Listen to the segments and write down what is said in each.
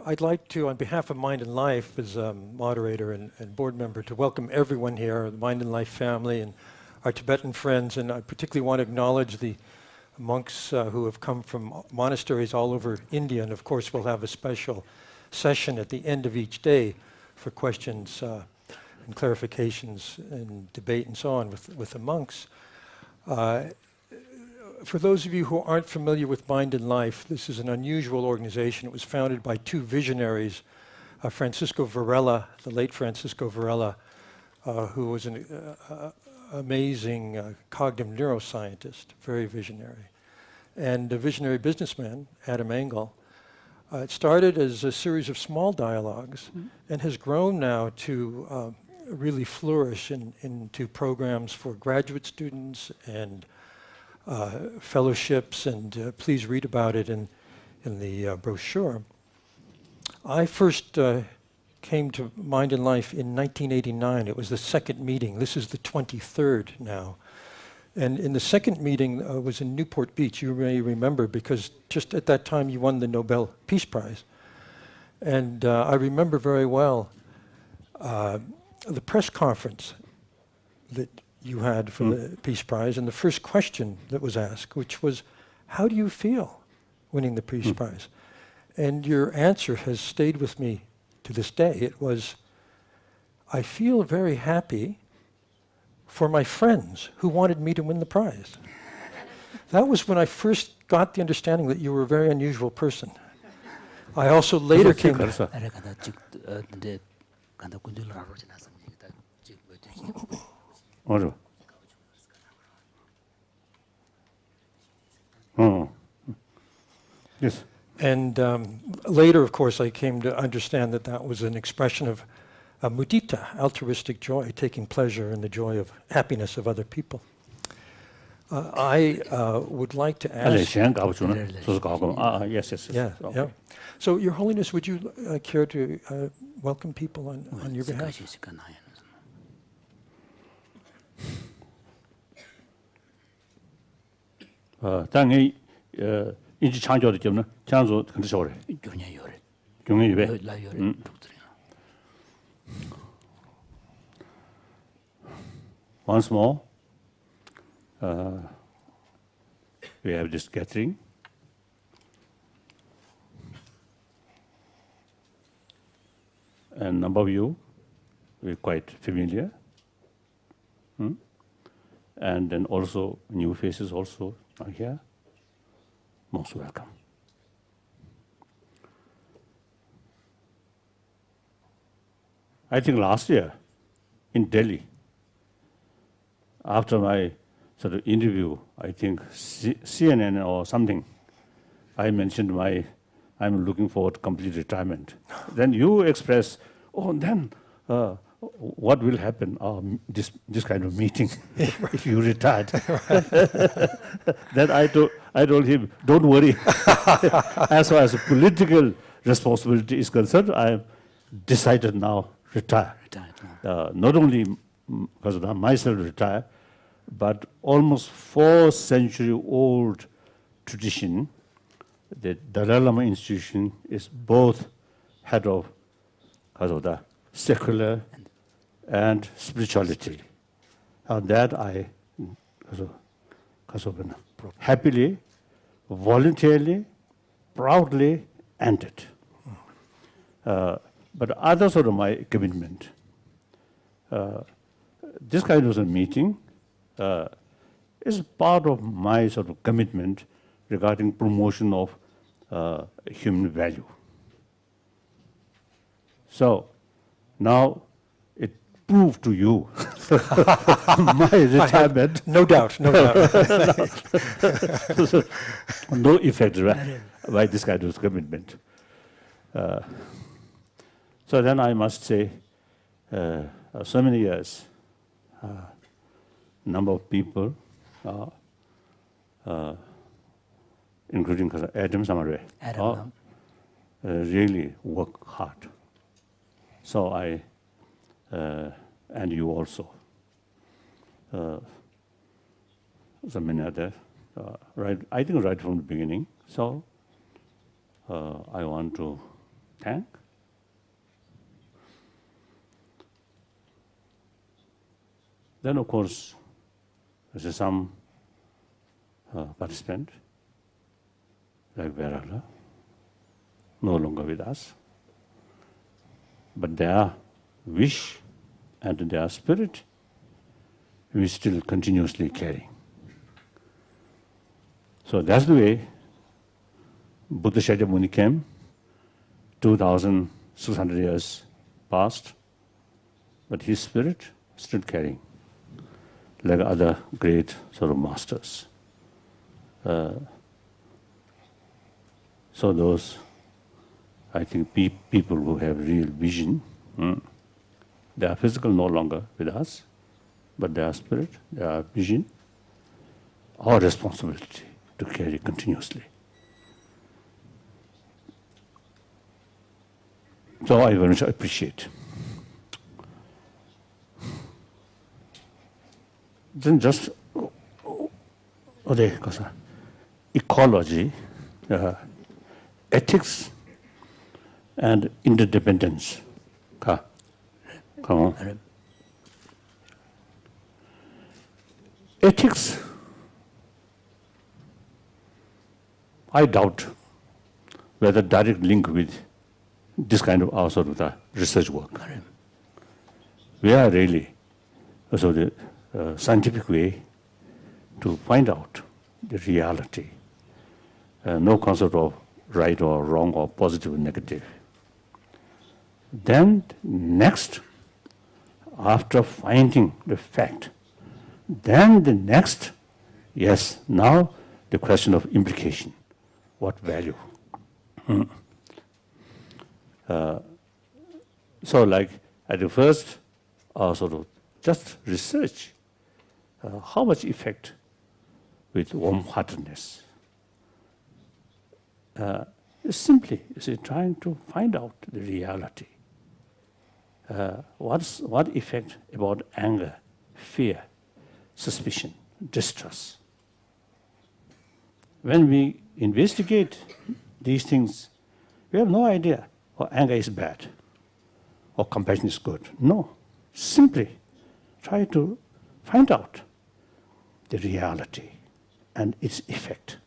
I'd like to, on behalf of Mind and Life, as a moderator and board member, to welcome everyone here, the Mind and Life family and our Tibetan friends, and I particularly want to acknowledge the monks who have come from monasteries all over India, and of course we'll have a special session at the end of each day for questions and clarifications and debate and so on with the monks. For those of you who aren't familiar with Mind and Life, this is an unusual organization. It was founded by two visionaries, Francisco Varela, the late Francisco Varela, who was an amazing cognitive neuroscientist, very visionary, and a visionary businessman, Adam Engel. It started as a series of small dialogues and has grown now to really flourish into programs for graduate students and fellowships, and please read about it in the brochure. I first came to Mind and Life in 1989. It was the second meeting. This is the 23rd now. And in the second meeting was in Newport Beach. You may remember, because just at that time you won the Nobel Peace Prize. And I remember very well the press conference that you had for the Peace Prize, and the first question that was asked, which was, how do you feel winning the Peace Prize? And your answer has stayed with me to this day. It was, I feel very happy for my friends who wanted me to win the prize. That was when I first got the understanding that you were a very unusual person. I also later came to... Yes. And later, of course, I came to understand that that was an expression of mudita, altruistic joy, taking pleasure in the joy of happiness of other people. I would like to ask... Yes. Yeah, Okay. yeah. So, Your Holiness, would you care to welcome people on your behalf? 당연히 인지 창조도 좀 창조 근처 오래. 경례 요래. Once more, we have this gathering. And number of you, we're quite familiar. And then also new faces also are here. Most welcome. I think last year in Delhi, after my sort of interview, I think CNN or something, I mentioned I'm looking forward to complete retirement. Then you express, what will happen? This kind of meeting, if you retired. Then I told him, don't worry. As far as political responsibility is concerned, I have decided now retire. Not only because of myself retire, but almost 4-century-old tradition. The Dalai Lama institution is both head of the secular and spirituality. And that I happily, voluntarily, proudly ended. But other sort of my commitment, this kind of a meeting is part of my sort of commitment regarding promotion of human value. So now it proved to you my retirement. No doubt. No effect by this kind of commitment. So then I must say, so many years, number of people, including Adam Samare, really work hard. So I, and you also, so many others, I think right from the beginning. So I want to tank. Then, of course, there's some participant, like Verala, no longer with us. But their wish and their spirit, we still continuously carry. So that's the way Buddha Shakyamuni came, 2,600 years past, but his spirit still carrying, like other great sort of masters. So those, I think, people who have real vision, their physical no longer with us, but their spirit, their vision, our responsibility to carry continuously. So I very much appreciate. Then just ecology, ethics, and interdependence. Come on. Ethics, I doubt whether direct link with this kind of our sort of the research work. We are really also the scientific way to find out the reality. No concept of right or wrong or positive or negative. Then next, after finding the fact, then the next, yes, now the question of implication. What value? So like at the first, sort of just research how much effect with warm-heartedness. Simply, trying to find out the reality. What effect about anger, fear, suspicion, distrust? When we investigate these things, we have no idea anger is bad or compassion is good. No, simply try to find out the reality and its effect,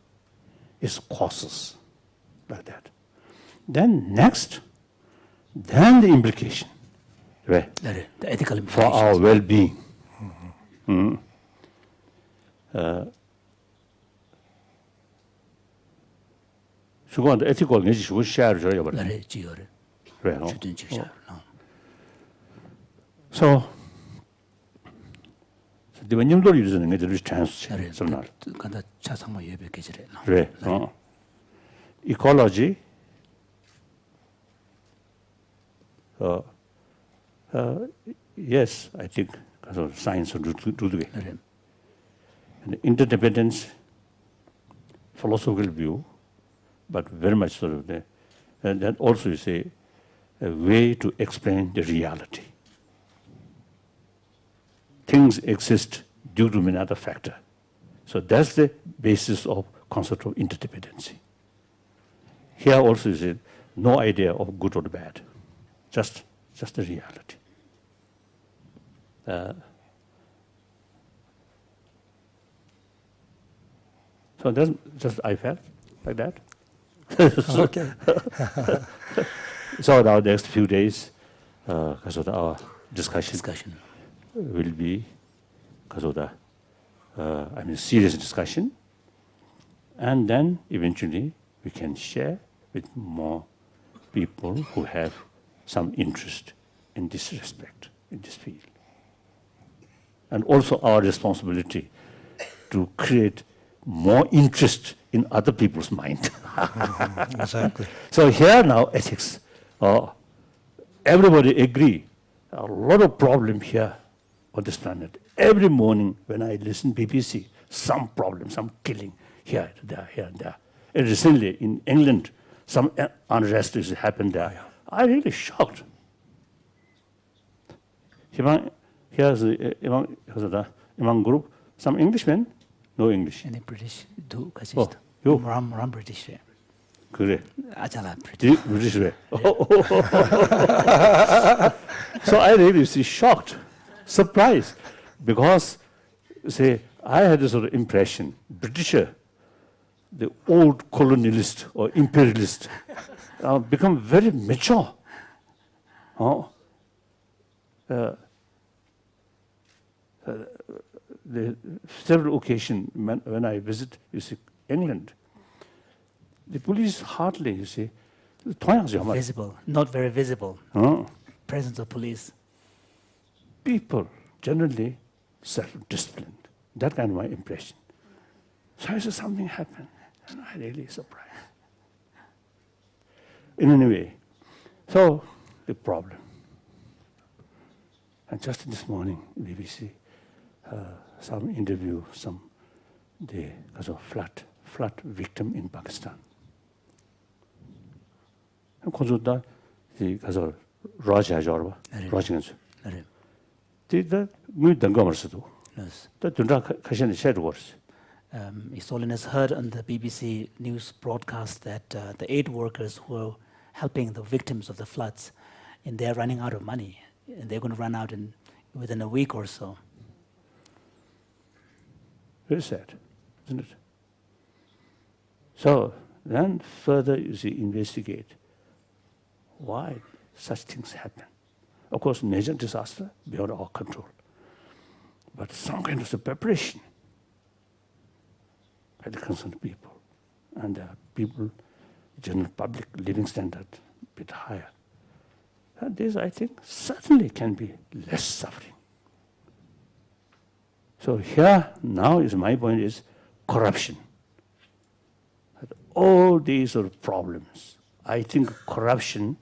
its causes, like that. Then next, then the implication, right? The ethical implications. For our well-being. 그건 ethical 내지 그거 쉐어를 줘야 버려. 나래 지어를. 그래요. 주든 지샤. So, the when you do using it, there is chance. 나래. 간다 차상모 예배 계절에. 그래. Ecology. Yes, I think science will do the way. And interdependence, philosophical view, but very much sort of and that also is a way to explain the reality. Things exist due to another factor. So that's the basis of concept of interdependency. Here also is no idea of good or bad, just the reality. So that's just I felt like that. Okay. So now the next few days, because of our discussion will be because of the serious discussion, and then eventually we can share with more people who have some interest in this respect, in this field. And also our responsibility to create more interest in other people's mind. Exactly. So here now ethics, everybody agree, a lot of problem here on this planet. Every morning when I listen BBC, some problem, some killing here, there, here and there. And recently in England, some unrest has happened there. I'm really shocked. Here's among group, some Englishmen, no English. And British do Oh, you? ram British. 그래. Ajala The British way. So I really see shocked, surprised, because say I had this sort of impression, Britisher, the old colonialist or imperialist, become very mature. The several occasions when I visit, you see, England, the police hardly, you see, visible, not very visible. Presence of police. People generally self-disciplined. That kind of my impression. So I said something happened, and I really surprised. In any way, so the problem. And just this morning, BBC, some interview, because of flood victim in Pakistan. And consulta the kaso Raja Jorba, Rajans. Did the new Dangomersu? Yes. The Dunda Kashan shed words. His Holiness heard on the BBC news broadcast that the aid workers who are helping the victims of the floods, and they're running out of money, and they're going to run out within a week or so. Very sad, isn't it? So then further you see investigate why such things happen. Of course, major disaster beyond our control, but some kind of preparation by the concerned people, and people, general public living standard a bit higher. And this, I think, certainly can be less suffering. So here now is my point is corruption. All these sort of problems, I think corruption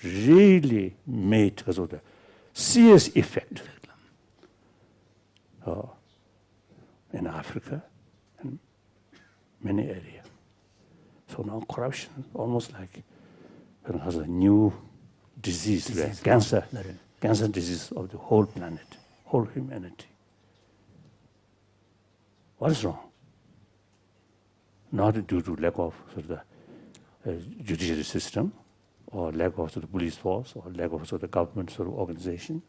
really made because of the serious effect in Africa and many areas. So now corruption almost like has a new disease. Cancer disease of the whole planet, whole humanity. What is wrong? Not due to lack of the judiciary system, or lack of the police force, or lack of the government organization,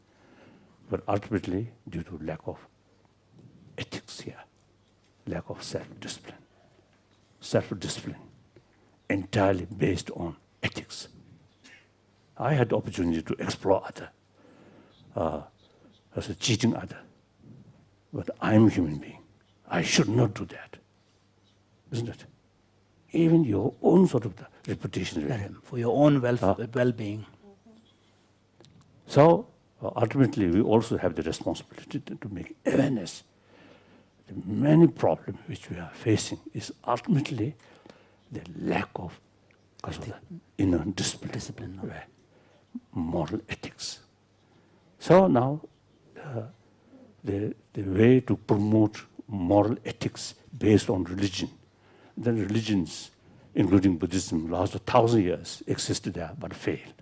but ultimately due to lack of ethics here, lack of self-discipline. Self-discipline entirely based on ethics. I had the opportunity to explore other, as a cheating other, but I'm a human being. I should not do that, isn't it? Even your own sort of the reputation. For your own well-being. So ultimately, we also have the responsibility to make awareness. The many problems which we are facing is ultimately the lack of inner discipline, moral ethics. So now, the way to promote moral ethics based on religion, then religions, including Buddhism, last 1,000 years existed there but failed.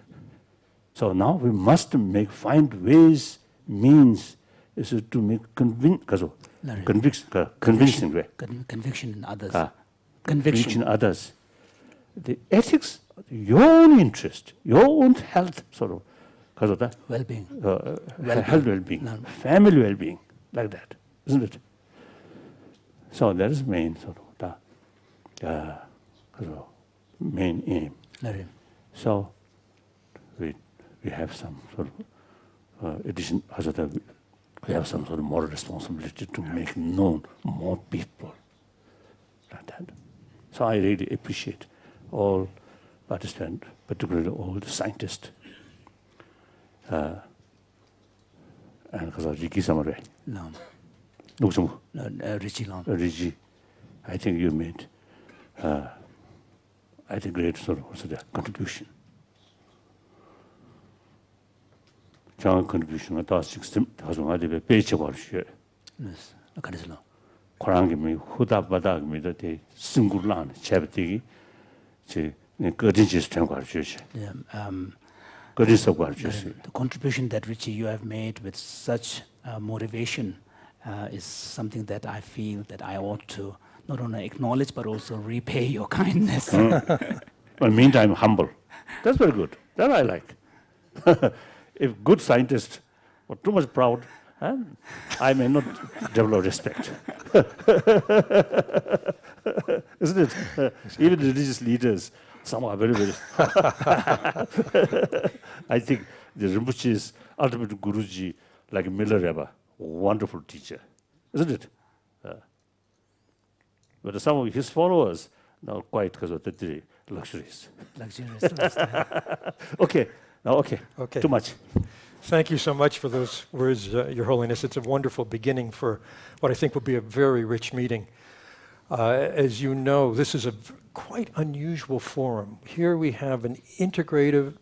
So now we must find ways, means, is to make convincing way. Conviction in others. Conviction in others. The ethics, your own interest, your own health, because of that. Well-being. Health well-being, family well-being, like that, isn't it? So that is main main aim. So we have some addition, we have some moral responsibility to make known more people like that. So I really appreciate all participants, particularly all the scientists. And because Riki Samare. No. Richie Long. Richie, I think you made I think great contribution. John contribution at us system has one of the page of our share. Yes, Akadislo. Korangimi, Huda Badag, the single land, Chabati, the Gurdin's temple church. The contribution that Richie you have made with such motivation is something that I feel that I ought to not only acknowledge but also repay your kindness. But meantime, humble. That's very good. That I like. If good scientists were too much proud, I may not develop respect. Isn't it? Even religious leaders, some are very, very. I think the Rinpoche's ultimate Guruji, like Miller Rebbe, wonderful teacher, isn't it? But some of his followers, now quite because of the luxuries. Luxurious. Okay, now okay, too much. Thank you so much for those words, Your Holiness. It's a wonderful beginning for what I think will be a very rich meeting. As you know, this is a quite unusual forum. Here we have an integrative,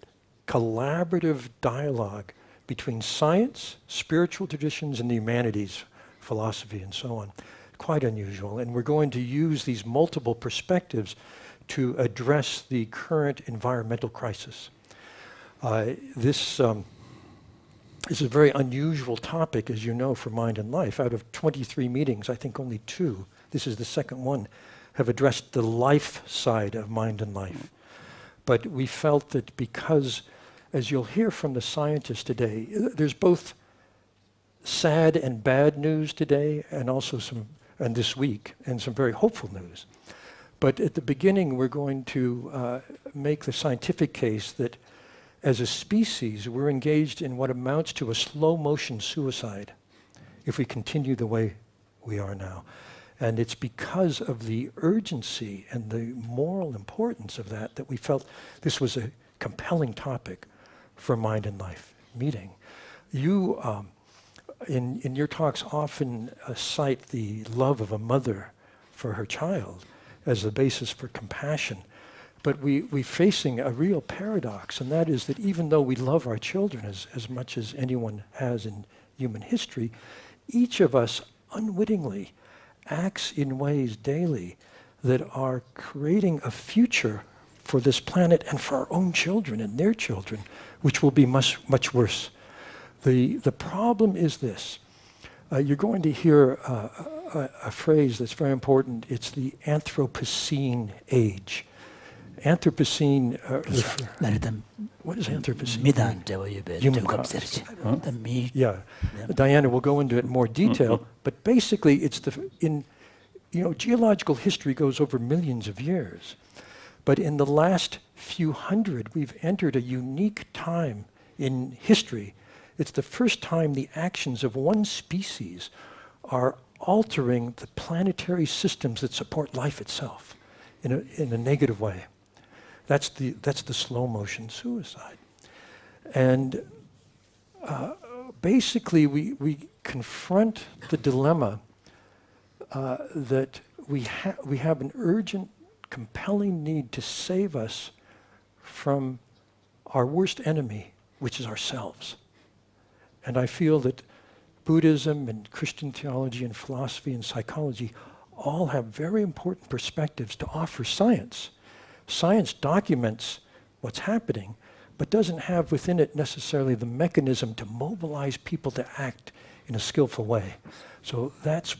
collaborative dialogue between science, spiritual traditions, and the humanities, philosophy, and so on. Quite unusual. And we're going to use these multiple perspectives to address the current environmental crisis. This is a very unusual topic, as you know, for Mind and Life. Out of 23 meetings, I think only 2, this is the second one, have addressed the life side of Mind and Life. But we felt that because, as you'll hear from the scientists today, there's both sad and bad news today, and also and this week, and some very hopeful news. But at the beginning, we're going to make the scientific case that as a species, we're engaged in what amounts to a slow motion suicide if we continue the way we are now. And it's because of the urgency and the moral importance of that that we felt this was a compelling topic for Mind and Life meeting. You, in your talks, often cite the love of a mother for her child as the basis for compassion. But we're facing a real paradox, and that is that even though we love our children as much as anyone has in human history, each of us unwittingly acts in ways daily that are creating a future for this planet and for our own children and their children, which will be much, much worse. The problem is this. You're going to hear a phrase that's very important. It's the Anthropocene age. Anthropocene, what is Anthropocene? Human cause. Yeah, Diana will go into it in more detail, but basically it's geological history goes over millions of years. But in the last few hundred, we've entered a unique time in history. It's the first time the actions of one species are altering the planetary systems that support life itself in a negative way. That's the slow motion suicide. And basically we confront the dilemma that we have an urgent, compelling need to save us from our worst enemy, which is ourselves. And I feel that Buddhism and Christian theology and philosophy and psychology all have very important perspectives to offer science. Science documents what's happening, but doesn't have within it necessarily the mechanism to mobilize people to act in a skillful way. So that's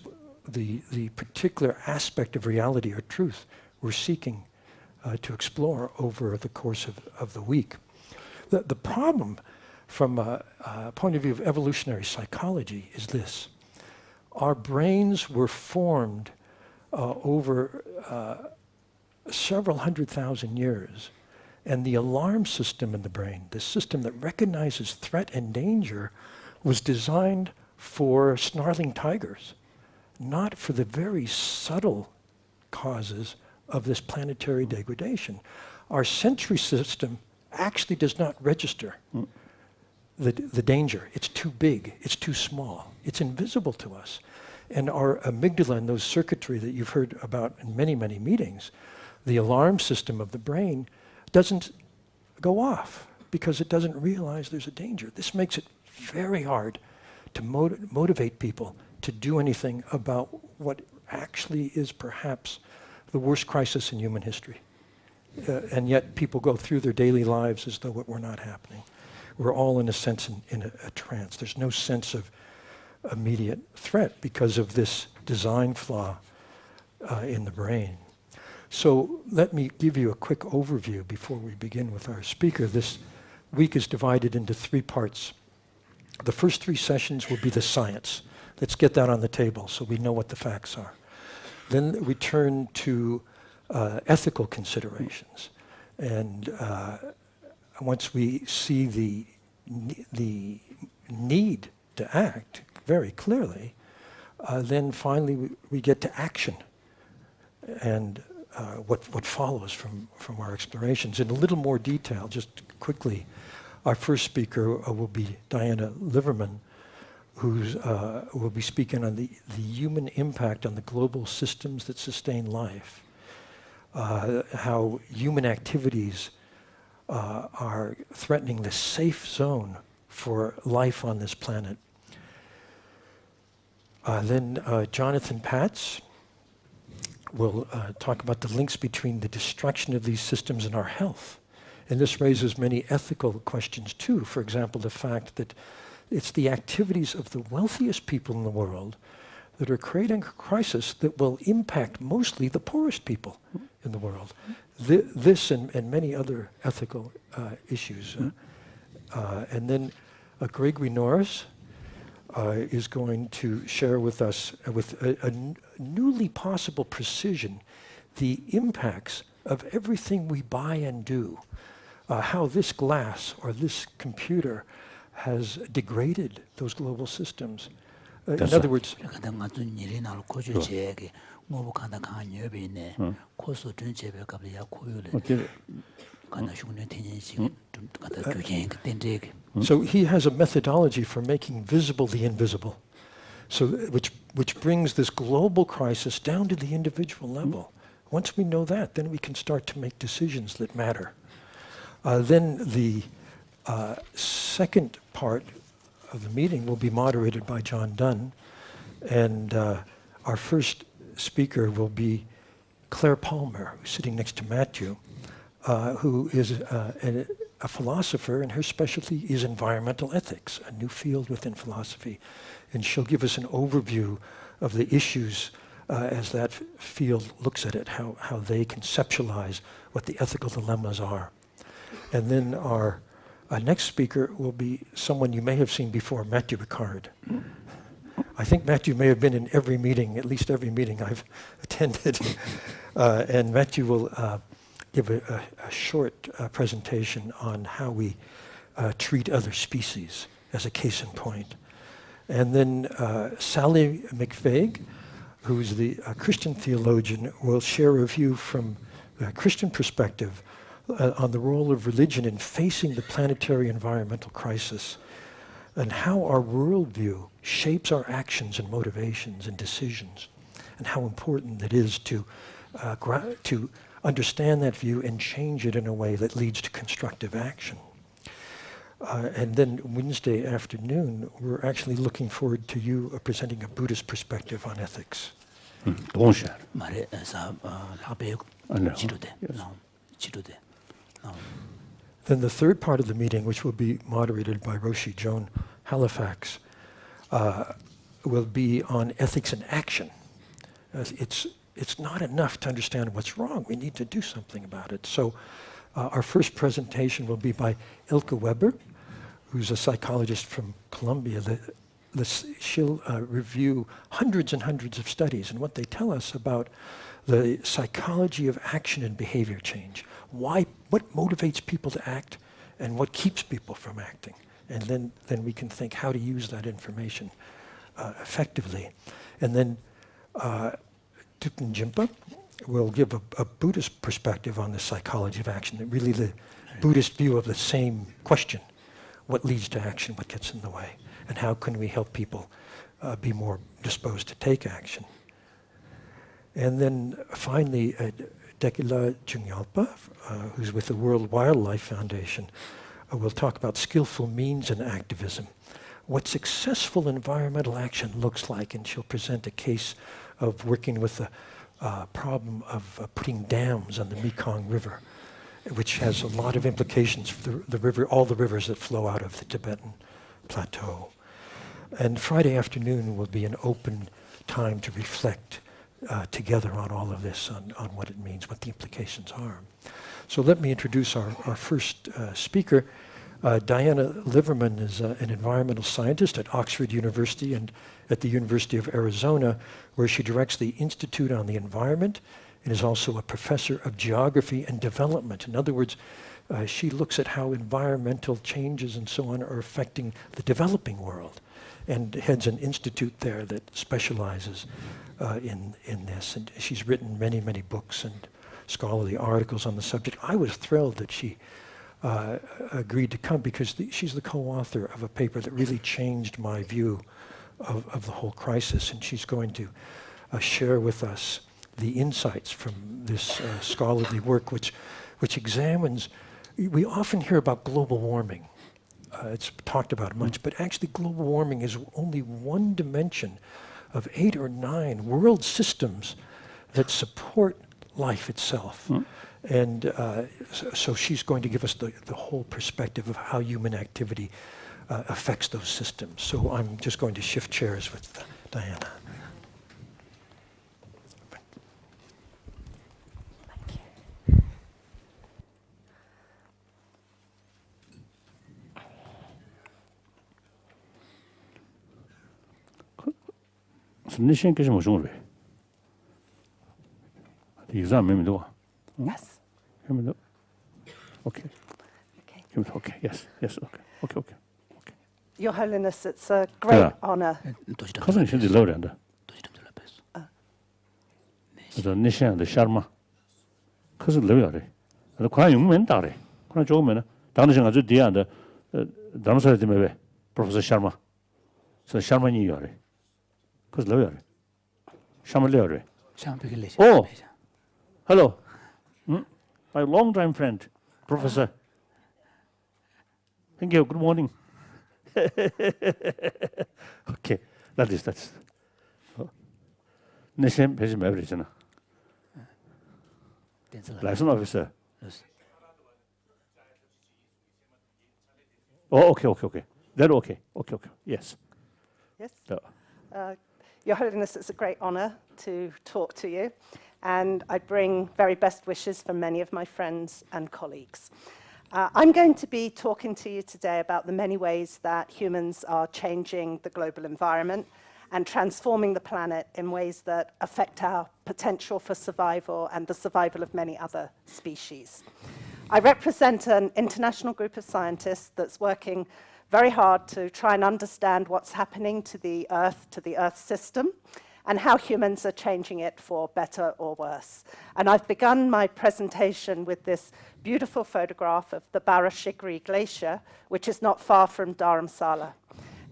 the particular aspect of reality or truth we're seeking to explore over the course of the week. The problem from a point of view of evolutionary psychology is this. Our brains were formed over several 100,000 years, and the alarm system in the brain, the system that recognizes threat and danger, was designed for snarling tigers, not for the very subtle causes of this planetary degradation. Our sensory system actually does not register the danger. It's too big, it's too small, it's invisible to us. And our amygdala and those circuitry that you've heard about in many, many meetings, the alarm system of the brain doesn't go off because it doesn't realize there's a danger. This makes it very hard to motivate people to do anything about what actually is perhaps the worst crisis in human history. And yet people go through their daily lives as though it were not happening. We're all, in a sense, in a trance. There's no sense of immediate threat because of this design flaw in the brain. So let me give you a quick overview before we begin with our speaker. This week is divided into 3 parts. The first 3 sessions will be the science. Let's get that on the table so we know what the facts are. Then we turn to ethical considerations. And once we see the need to act very clearly, then finally we get to action and what follows from our explorations. In a little more detail, just quickly, our first speaker will be Diana Liverman, who will be speaking on the human impact on the global systems that sustain life, how human activities are threatening the safe zone for life on this planet. Then Jonathan Patz will talk about the links between the destruction of these systems and our health. And this raises many ethical questions too. For example, the fact that it's the activities of the wealthiest people in the world that are creating a crisis that will impact mostly the poorest people in the world. This and many other ethical issues. And then Gregory Norris is going to share with us, with a newly possible precision, the impacts of everything we buy and do. How this glass or this computer has degraded those global systems. In other words, so he has a methodology for making visible the invisible, so which brings this global crisis down to the individual level. Once we know that, then we can start to make decisions that matter. Then the second part of the meeting will be moderated by John Dunn, and our first speaker will be Claire Palmer, who's sitting next to Matthew, who is a philosopher, and her specialty is environmental ethics, a new field within philosophy. And she'll give us an overview of the issues as that field looks at it, how they conceptualize what the ethical dilemmas are. And then our next speaker will be someone you may have seen before, Matthew Ricard. I think Matthew may have been in every meeting, at least every meeting I've attended. And Matthew will give a short presentation on how we treat other species as a case in point. And then Sally McVeigh, who's the Christian theologian, will share a view from a Christian perspective on the role of religion in facing the planetary environmental crisis and how our worldview shapes our actions and motivations and decisions, and how important it is to understand that view and change it in a way that leads to constructive action. And then Wednesday afternoon, we're actually looking forward to you presenting a Buddhist perspective on ethics. Then the third part of the meeting, which will be moderated by Roshi Joan Halifax, will be on ethics in action. It's not enough to understand what's wrong. We need to do something about it. So our first presentation will be by Elka Weber, who's a psychologist from Columbia. She'll review hundreds and hundreds of studies and what they tell us about the psychology of action and behavior change. What motivates people to act and what keeps people from acting. And then we can think how to use that information effectively. And then Thupten Jinpa will give a Buddhist perspective on the psychology of action, really the Buddhist view of the same question. What leads to action, what gets in the way, and how can we help people be more disposed to take action. And then finally, Dekila Jungyalpa, who's with the World Wildlife Foundation, will talk about skillful means and activism, what successful environmental action looks like, and she'll present a case of working with the problem of putting dams on the Mekong River, which has a lot of implications for the river, all the rivers that flow out of the Tibetan Plateau. And Friday afternoon will be an open time to reflect together on all of this, on what it means, what the implications are. So let me introduce our first speaker. Diana Liverman is an environmental scientist at Oxford University and at the University of Arizona, where she directs the Institute on the Environment and is also a professor of geography and development. In other words, she looks at how environmental changes and so on are affecting the developing world, and heads an institute there that specializes in this. And she's written many, many books and scholarly articles on the subject. I was thrilled that she agreed to come because she's the co-author of a paper that really changed my view of the whole crisis, and she's going to share with us the insights from this scholarly work, which examines. We often hear about global warming. It's talked about much, but actually global warming is only one dimension of 8 or 9 world systems that support life itself. And so she's going to give us the whole perspective of how human activity affects those systems. So I'm just going to shift chairs with Diana. Nishan kishin moshung re. Exam me do. Yes. Okay. Okay. Okay. Yes. Okay. Your Holiness, it's a great Yeah. honor. Cousin should be low and the Nishan the Sharma. Cousin low re. The Kwan Yung men dare. Kwan Jo men. Danishing as the and Dharamsala de Mebe. Professor Sharma. So Sharma ni yore. Cousin low re. Sharma low re. Oh. Hello. My long-time friend, Professor. Thank you. Good morning. Okay, that's. Nishan page average. License officer. Oh, okay. Then okay. Yes. Yes. Your Holiness, it's a great honor to talk to you, and I bring very best wishes from many of my friends and colleagues. I'm going to be talking to you today about the many ways that humans are changing the global environment and transforming the planet in ways that affect our potential for survival and the survival of many other species. I represent an international group of scientists that's working very hard to try and understand what's happening to the Earth system, and how humans are changing it for better or worse. And I've begun my presentation with this beautiful photograph of the Barashigri Glacier, which is not far from Dharamsala.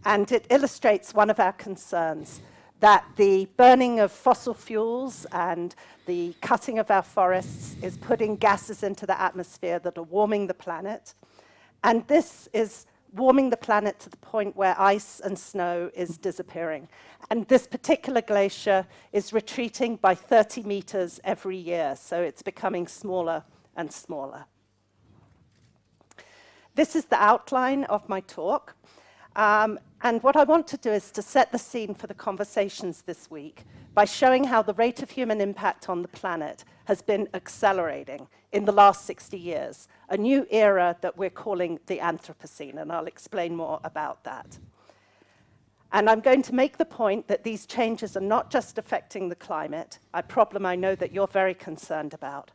And it illustrates one of our concerns, that the burning of fossil fuels and the cutting of our forests is putting gases into the atmosphere that are warming the planet. And this is warming the planet to the point where ice and snow is disappearing. And this particular glacier is retreating by 30 meters every year, so it's becoming smaller and smaller. This is the outline of my talk. And what I want to do is to set the scene for the conversations this week by showing how the rate of human impact on the planet has been accelerating in the last 60 years, a new era that we're calling the Anthropocene, and I'll explain more about that. And I'm going to make the point that these changes are not just affecting the climate, a problem I know that you're very concerned about,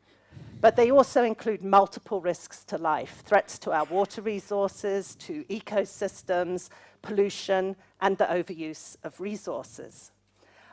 but they also include multiple risks to life, threats to our water resources, to ecosystems, pollution, and the overuse of resources.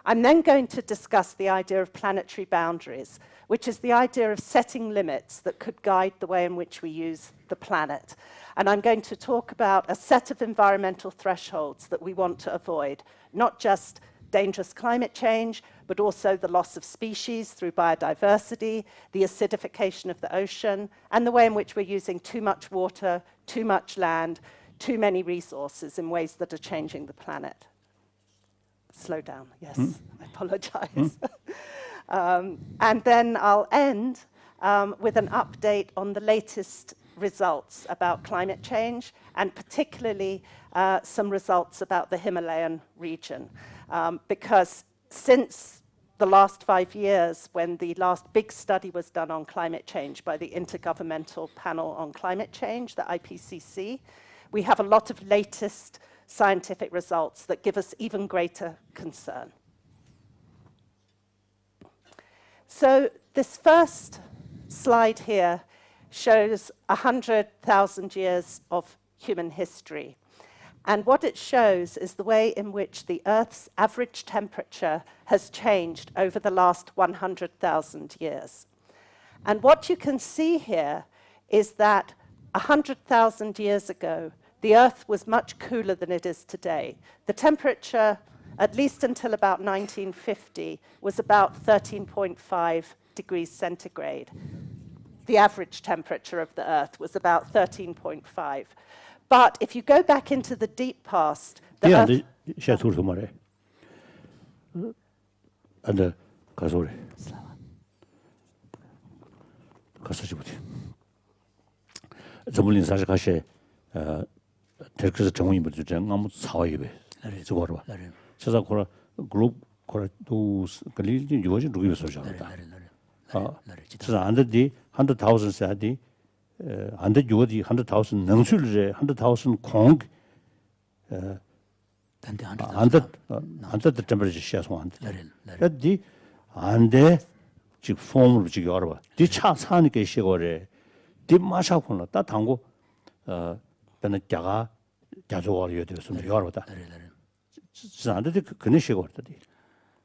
I'm then going to discuss the idea of planetary boundaries, which is the idea of setting limits that could guide the way in which we use the planet. And I'm going to talk about a set of environmental thresholds that we want to avoid, not just dangerous climate change, but also the loss of species through biodiversity, the acidification of the ocean, and the way in which we're using too much water, too much land, too many resources in ways that are changing the planet. Slow down, yes, I apologize. And then I'll end with an update on the latest results about climate change, and particularly some results about the Himalayan region. Because since the last 5 years, when the last big study was done on climate change by the Intergovernmental Panel on Climate Change, the IPCC, we have a lot of latest scientific results that give us even greater concern. So this first slide here shows 100,000 years of human history. And what it shows is the way in which the Earth's average temperature has changed over the last 100,000 years. And what you can see here is that 100,000 years ago, the Earth was much cooler than it is today. The temperature, at least until about 1950, was about 13.5 degrees centigrade. The average temperature of the Earth was about 13.5. But if you go back into the deep past, the Earth... 안 돼 주어디 100,000 능술에 100,000 공 안돼 temperature 시야서 안돼 그디 안돼 즉 폼으로 지기 알아봐 디차 사니까 시거래 디 마샤고는 다 당고 변은 자가 자조하려 되었으면 알아봐 안돼 그네 시거래.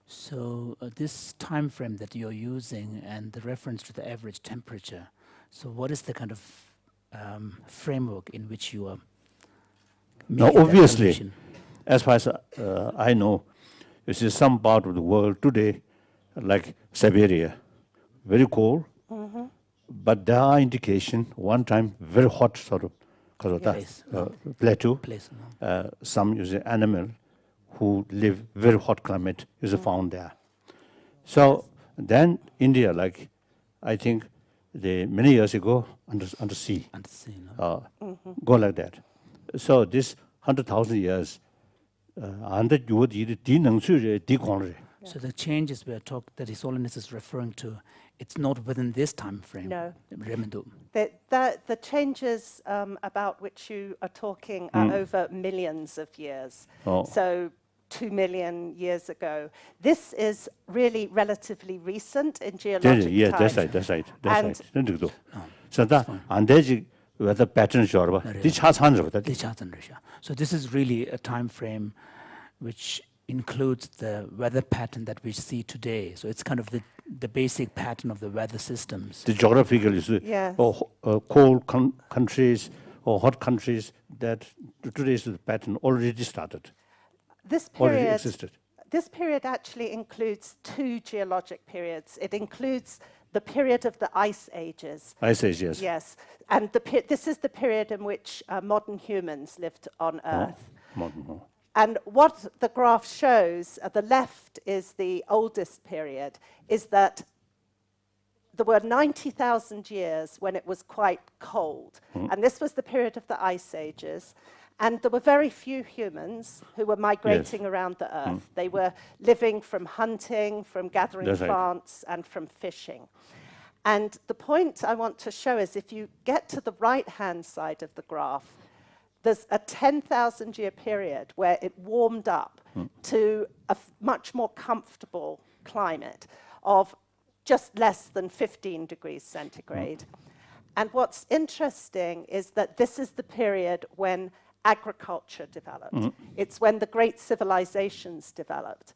So this time frame that you're using and the reference to the average temperature, so what is the kind of framework in which you are making now, obviously, that as far as I know, you see some part of the world today, like Siberia, very cold, but there are indications, one time, very hot sort of, because of that plateau. Some usually animal who live very hot climate is found there. So then India, like I think many years ago, under sea, go like that. So this 100,000 years, under So the changes that His Holiness is referring to, it's not within this time frame. No. The changes about which you are talking are over millions of years. So 2 million years ago. This is really relatively recent in geologic time. Yeah, that's right. So that and there's weather patterns So this is really a time frame which includes the weather pattern that we see today. So it's kind of the basic pattern of the weather systems. The geographical is cold countries or hot countries that today's pattern already started. This period actually includes 2 geologic periods. It includes the period of the ice ages. Ice age, yes. Yes, and this is the period in which modern humans lived on Earth. And what the graph shows, at the left is the oldest period, is that there were 90,000 years when it was quite cold. And this was the period of the ice ages. And there were very few humans who were migrating around the Earth. They were living from hunting, from gathering plants, and from fishing. And the point I want to show is if you get to the right-hand side of the graph, there's a 10,000-year period where it warmed up to a much more comfortable climate of just less than 15 degrees centigrade. And what's interesting is that this is the period when agriculture developed. It's when the great civilizations developed.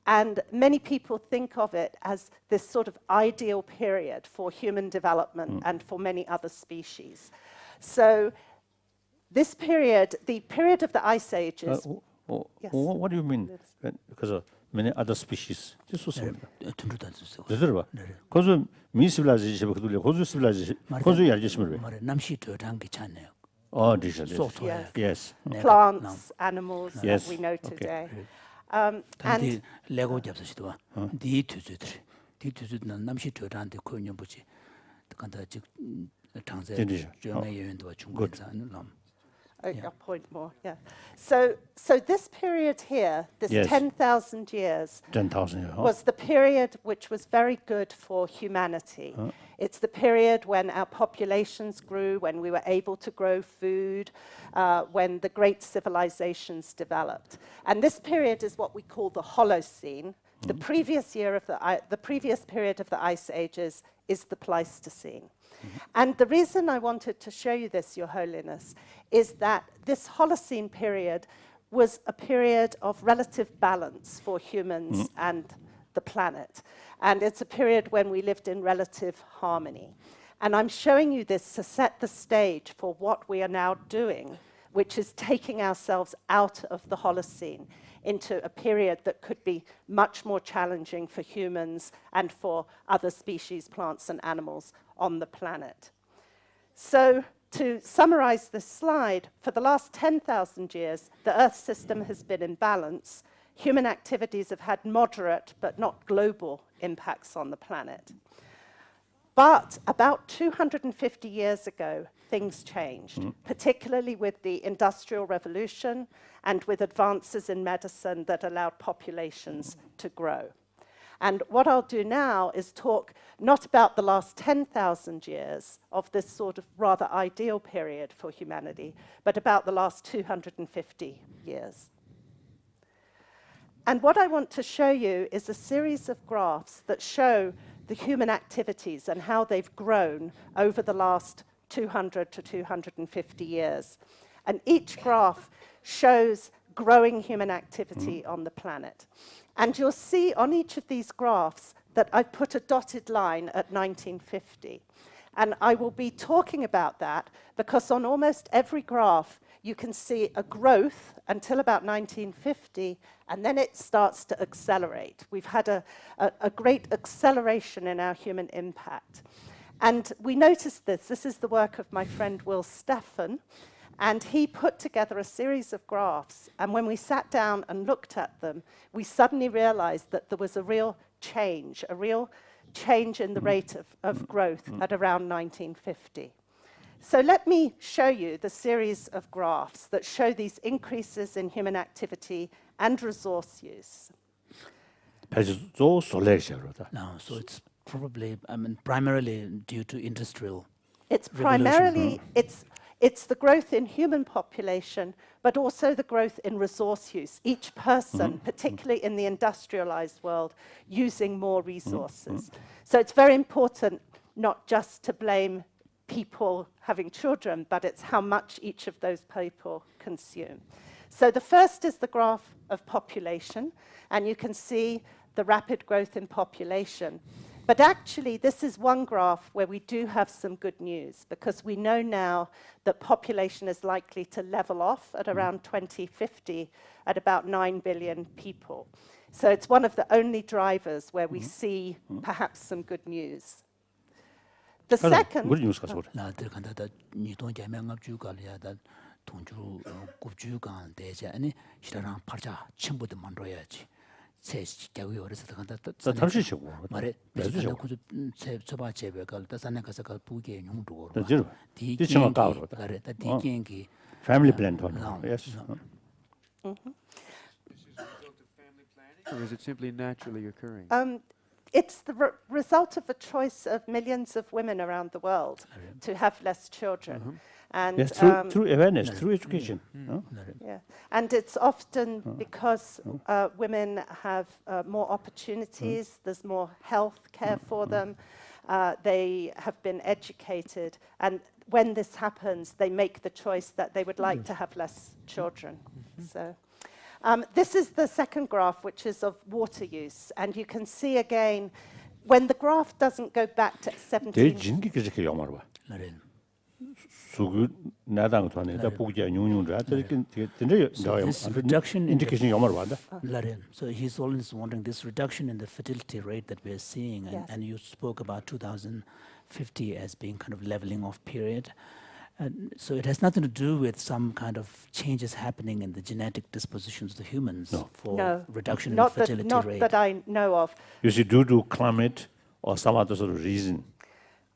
And many people think of it as this sort of ideal period for human development and for many other species. So this period, the period of the ice ages... What do you mean? Because of many other species. Because me civilization, yes. Plants, animals that we know today. And I'll point more, yeah. So this period here, this Yes. 10,000 years, 10,000 years. was the period which was very good for humanity. It's the period when our populations grew, when we were able to grow food, when the great civilizations developed. And this period is what we call the Holocene. The previous period of the Ice Ages is the Pleistocene. And the reason I wanted to show you this, Your Holiness, is that this Holocene period was a period of relative balance for humans and the planet. And it's a period when we lived in relative harmony. And I'm showing you this to set the stage for what we are now doing, which is taking ourselves out of the Holocene into a period that could be much more challenging for humans and for other species, plants and animals on the planet. So to summarize this slide, for the last 10,000 years, the Earth system has been in balance. Human activities have had moderate but not global impacts on the planet. But about 250 years ago, things changed, particularly with the Industrial Revolution and with advances in medicine that allowed populations to grow. And what I'll do now is talk not about the last 10,000 years of this sort of rather ideal period for humanity, but about the last 250 years. And what I want to show you is a series of graphs that show the human activities and how they've grown over the last 200 to 250 years. And each graph shows growing human activity on the planet. And you'll see on each of these graphs that I've put a dotted line at 1950. And I will be talking about that because on almost every graph you can see a growth until about 1950, and then it starts to accelerate. We've had a great acceleration in our human impact. And we noticed this. This is the work of my friend Will Steffen, and he put together a series of graphs. And when we sat down and looked at them, we suddenly realized that there was a real change in the rate of growth at around 1950. So let me show you the series of graphs that show these increases in human activity and resource use. So it's probably, primarily due to industrial It's revolution. primarily, it's the growth in human population, but also the growth in resource use. Each person, particularly in the industrialized world, using more resources. So it's very important not just to blame people having children, but it's how much each of those people consume. So the first is the graph of population, and you can see the rapid growth in population. But actually, this is one graph where we do have some good news, because we know now that population is likely to level off at around 2050 at about 9 billion people. So it's one of the only drivers where we see perhaps some good news. The second... Good news. Family plan. Yes. Or is it simply naturally occurring? It's the result of a choice of millions of women around the world to have less children. And Yes, through awareness, through education. yeah, and it's often because women have more opportunities, there's more health care for them, they have been educated, and when this happens, they make the choice that they would like to have less children. So. This is the second graph, which is of water use. And you can see again, when the graph doesn't go back to 17... So His Holiness is wondering this reduction in the fertility rate that we're seeing, and you spoke about 2050 as being kind of leveling off period. And so it has nothing to do with some kind of changes happening in the genetic dispositions of the humans for reduction in fertility rate. Not that I know of. You see, due to climate or some other sort of reason.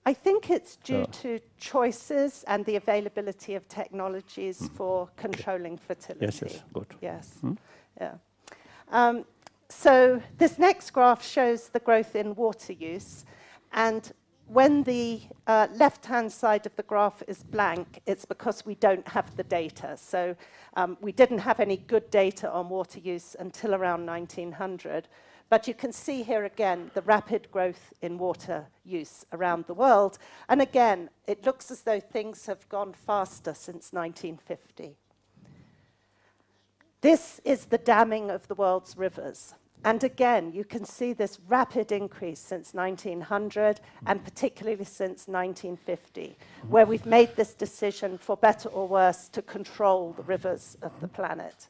I think it's due to choices and the availability of technologies for controlling fertility. Yes, good. Yes, yeah. So this next graph shows the growth in water use, and when the left-hand side of the graph is blank, it's because we don't have the data. So we didn't have any good data on water use until around 1900. But you can see here again the rapid growth in water use around the world. And again, it looks as though things have gone faster since 1950. This is the damming of the world's rivers. And again, you can see this rapid increase since 1900, and particularly since 1950, where we've made this decision, for better or worse, to control the rivers of the planet.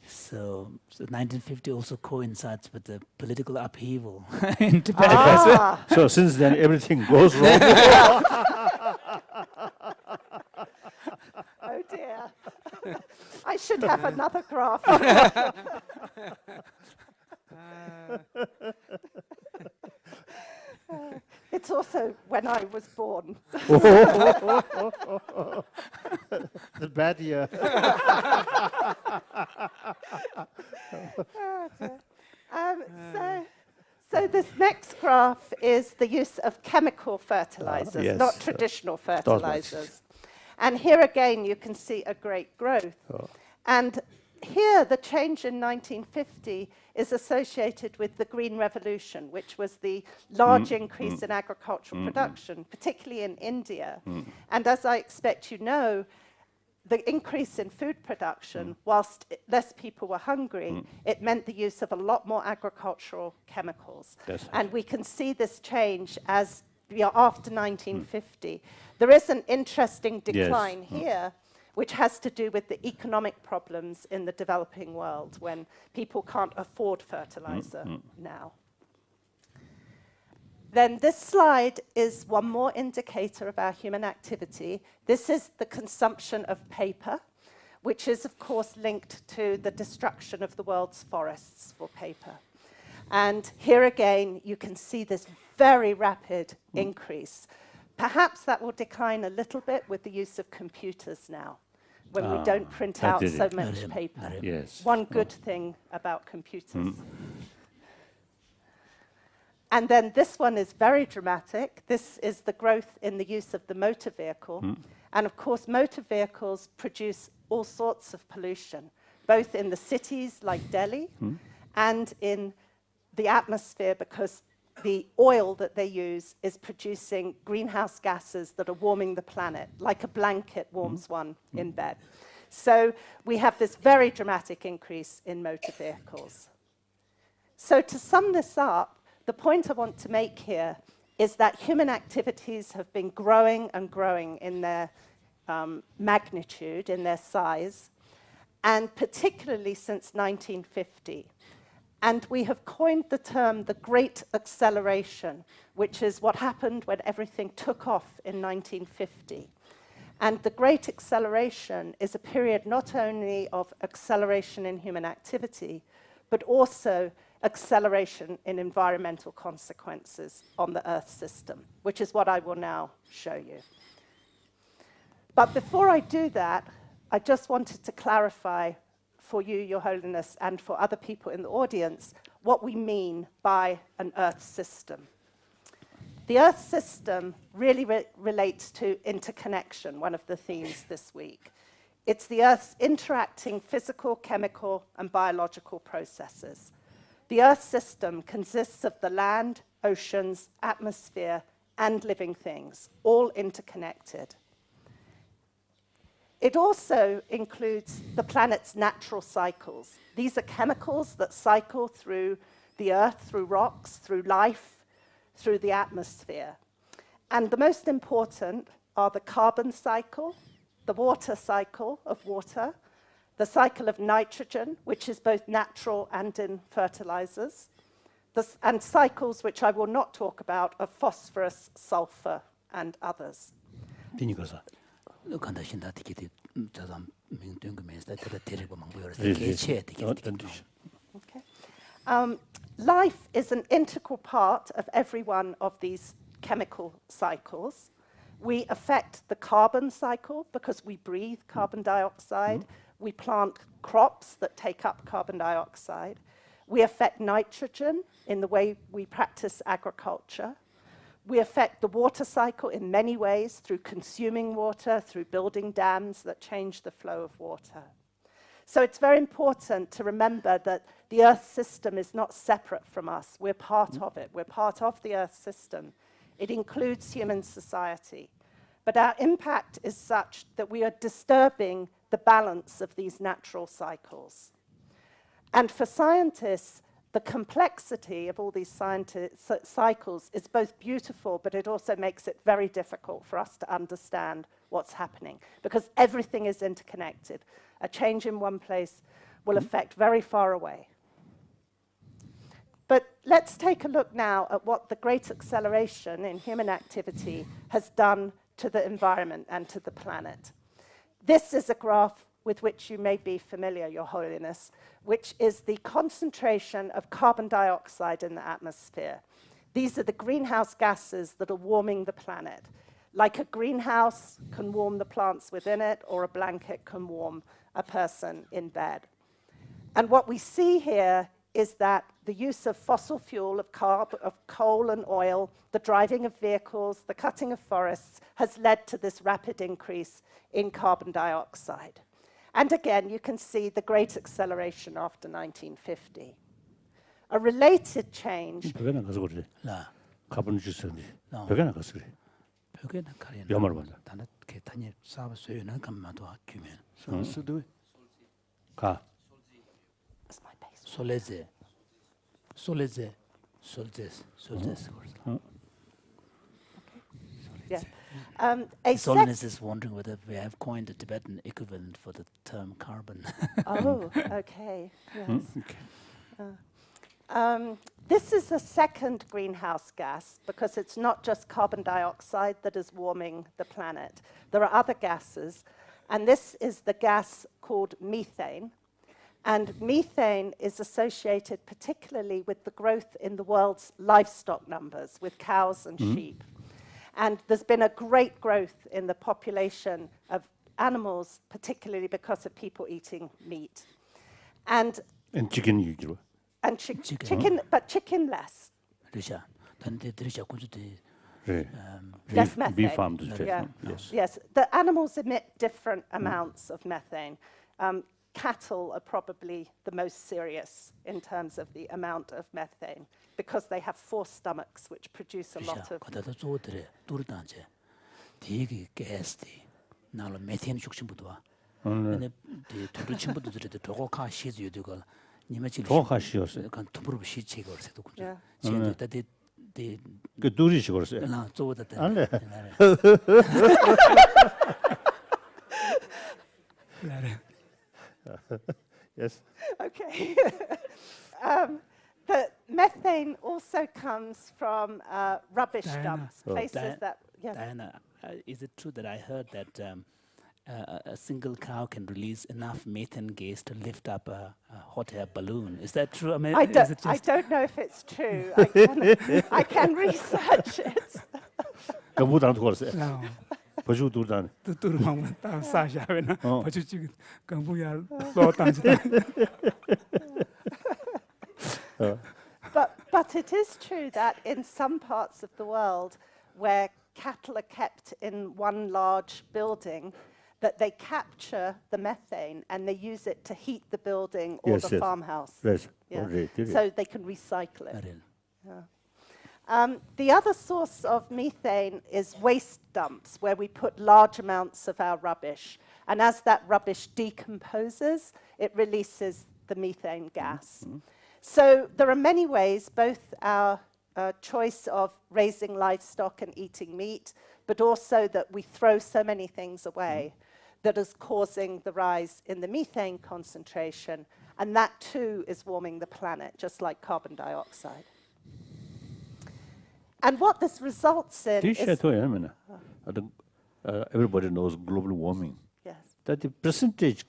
So 1950 also coincides with the political upheaval in Japan. So since then, everything goes wrong. Oh dear. I should have another graph. It's also when I was born. The bad year. So this next graph is the use of chemical fertilizers, yes. not traditional fertilizers. And here again, you can see a great growth. And here, the change in 1950 is associated with the Green Revolution, which was the large increase in agricultural production, particularly in India. And as I expect you know, the increase in food production, whilst less people were hungry, it meant the use of a lot more agricultural chemicals. And we can see this change as after 1950. There is an interesting decline here, which has to do with the economic problems in the developing world when people can't afford fertilizer now. Then this slide is one more indicator of our human activity. This is the consumption of paper, which is, of course, linked to the destruction of the world's forests for paper. And here again, you can see this very rapid increase. Perhaps that will decline a little bit with the use of computers now, when we don't print out so much paper. Yes. One good thing about computers. And then this one is very dramatic. This is the growth in the use of the motor vehicle. And of course, motor vehicles produce all sorts of pollution, both in the cities like Delhi and in the atmosphere, because the oil that they use is producing greenhouse gases that are warming the planet, like a blanket warms one in bed. So we have this very dramatic increase in motor vehicles. So to sum this up, the point I want to make here is that human activities have been growing and growing in their magnitude, in their size, and particularly since 1950. And we have coined the term the Great Acceleration, which is what happened when everything took off in 1950. And the Great Acceleration is a period not only of acceleration in human activity, but also acceleration in environmental consequences on the Earth system, which is what I will now show you. But before I do that, I just wanted to clarify for you, Your Holiness, and for other people in the audience, what we mean by an Earth system. The Earth system really relates to interconnection, one of the themes this week. It's the Earth's interacting physical, chemical, and biological processes. The Earth system consists of the land, oceans, atmosphere, and living things, all interconnected. It also includes the planet's natural cycles. These are chemicals that cycle through the Earth, through rocks, through life, through the atmosphere. And the most important are the carbon cycle, the water cycle of water, the cycle of nitrogen, which is both natural and in fertilizers, and cycles which I will not talk about of phosphorus, sulfur, and others. life is an integral part of every one of these chemical cycles. We affect the carbon cycle because we breathe carbon dioxide. We plant crops that take up carbon dioxide. We affect nitrogen in the way we practice agriculture. We affect the water cycle in many ways through consuming water, through building dams that change the flow of water. So it's very important to remember that the Earth system is not separate from us. We're part of it. We're part of the Earth system. It includes human society. But our impact is such that we are disturbing the balance of these natural cycles. And for scientists, the complexity of all these cycles is both beautiful, but it also makes it very difficult for us to understand what's happening, because everything is interconnected. A change in one place will affect very far away. But let's take a look now at what the great acceleration in human activity has done to the environment and to the planet. This is a graph with which you may be familiar, Your Holiness, which is the concentration of carbon dioxide in the atmosphere. These are the greenhouse gases that are warming the planet. Like a greenhouse can warm the plants within it, or a blanket can warm a person in bed. And what we see here is that the use of fossil fuel, of coal and oil, the driving of vehicles, the cutting of forests, has led to this rapid increase in carbon dioxide. And again, you can see the great acceleration after 1950. A related change... 벽에나 가서 그래. 나. 가본 주스인데. 나. 벽에나 가서 그래. 벽에나 가리나. 야마를 받아. 다나 개탄이 싸워 소유는 감마도 규면. So do it. 가. That's my base. 솔레제. 솔레제. 솔제스. 솔제스. Yeah. His Holiness is wondering whether we have coined a Tibetan equivalent for the term carbon. Oh, okay. Yes. This is a second greenhouse gas because it's not just carbon dioxide that is warming the planet. There are other gases, and this is the gas called methane. And methane is associated particularly with the growth in the world's livestock numbers, with cows and sheep. And there's been a great growth in the population of animals, particularly because of people eating meat. And chicken you chicken, but chicken less. Risha, 단데 드리샤 군주데. Less methane. Beef farms. Yeah. Yes. Yes, the animals emit different amounts of methane. Cattle are probably the most serious in terms of the amount of methane because they have 4 stomachs which produce a lot of... 가다도 조들에 두르다제. 되게 가스디. 나로 메탄 죽심부도 와. 근데 두르 친구들도 도고카 시즈유도가 니마치 도고카 시였어요. 간 투브르 시체가 그래도 그죠. Yeah. 지금 다데 그 둘이 시거었어요. 나 조다데. 안래. Yes. Okay. The methane also comes from rubbish dumps, places that... Yes. Diana, is it true that I heard that a single cow can release enough methane gas to lift up a hot air balloon? Is that true? I mean, I don't know if it's true. I can research it. 그보다 더 걸었어요. 버주 둘다. 뚜루망만 딱 사샤베나 버주 지 강부야 로탄지. But it is true that in some parts of the world where cattle are kept in one large building, that they capture the methane and they use it to heat the building or the farmhouse. Yes. Yeah. Already. So they can recycle it. Yeah. The other source of methane is waste dumps, where we put large amounts of our rubbish. And as that rubbish decomposes, it releases the methane gas. So there are many ways, both our choice of raising livestock and eating meat, but also that we throw so many things away that is causing the rise in the methane concentration. And that too is warming the planet, just like carbon dioxide. And what this results in is... everybody knows global warming. Yes. That the percentage,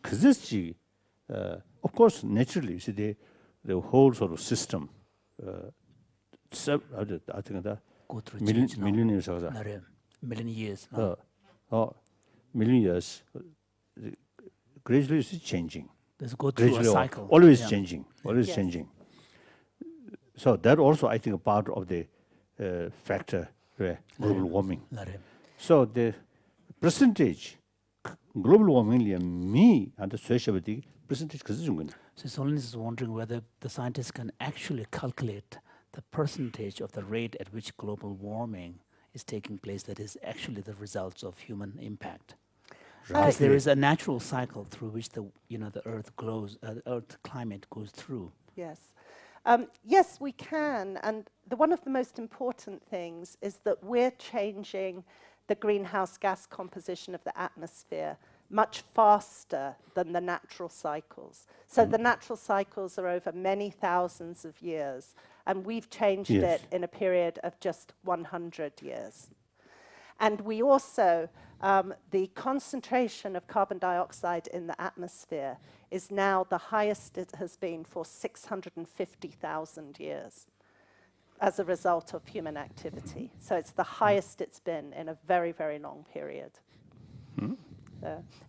of course, naturally, you see, the whole sort of system I think that Go through change now. million years ago. Million years now. Million years, gradually it's changing. There's go through a Gradually, cycle. always Yeah. changing, always Yes. changing. So that also, I think, part of the factor, global warming. So the percentage, global warming, me and the social percentage, So His Holiness is wondering whether the scientists can actually calculate the percentage of the rate at which global warming is taking place that is actually the results of human impact. Because there is a natural cycle through which the earth glows, earth climate goes through. Yes. Yes, we can. And one of the most important things is that we're changing the greenhouse gas composition of the atmosphere much faster than the natural cycles. So the natural cycles are over many thousands of years, and we've changed it in a period of just 100 years. And we also, the concentration of carbon dioxide in the atmosphere is now the highest it has been for 650,000 years as a result of human activity. So it's the highest it's been in a very, very long period.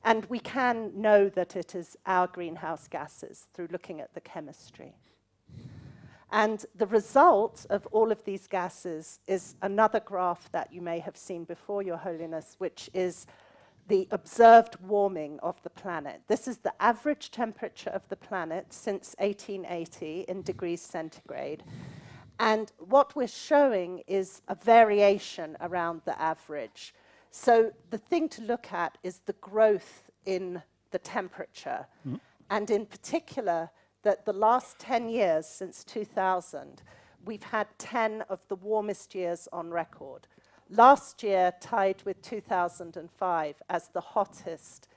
And we can know that it is our greenhouse gases through looking at the chemistry. And the result of all of these gases is another graph that you may have seen before, Your Holiness, which is the observed warming of the planet. This is the average temperature of the planet since 1880 in degrees centigrade. And what we're showing is a variation around the average. So the thing to look at is the growth in the temperature, and in particular, that the last 10 years since 2000, we've had 10 of the warmest years on record. Last year tied with 2005 as the hottest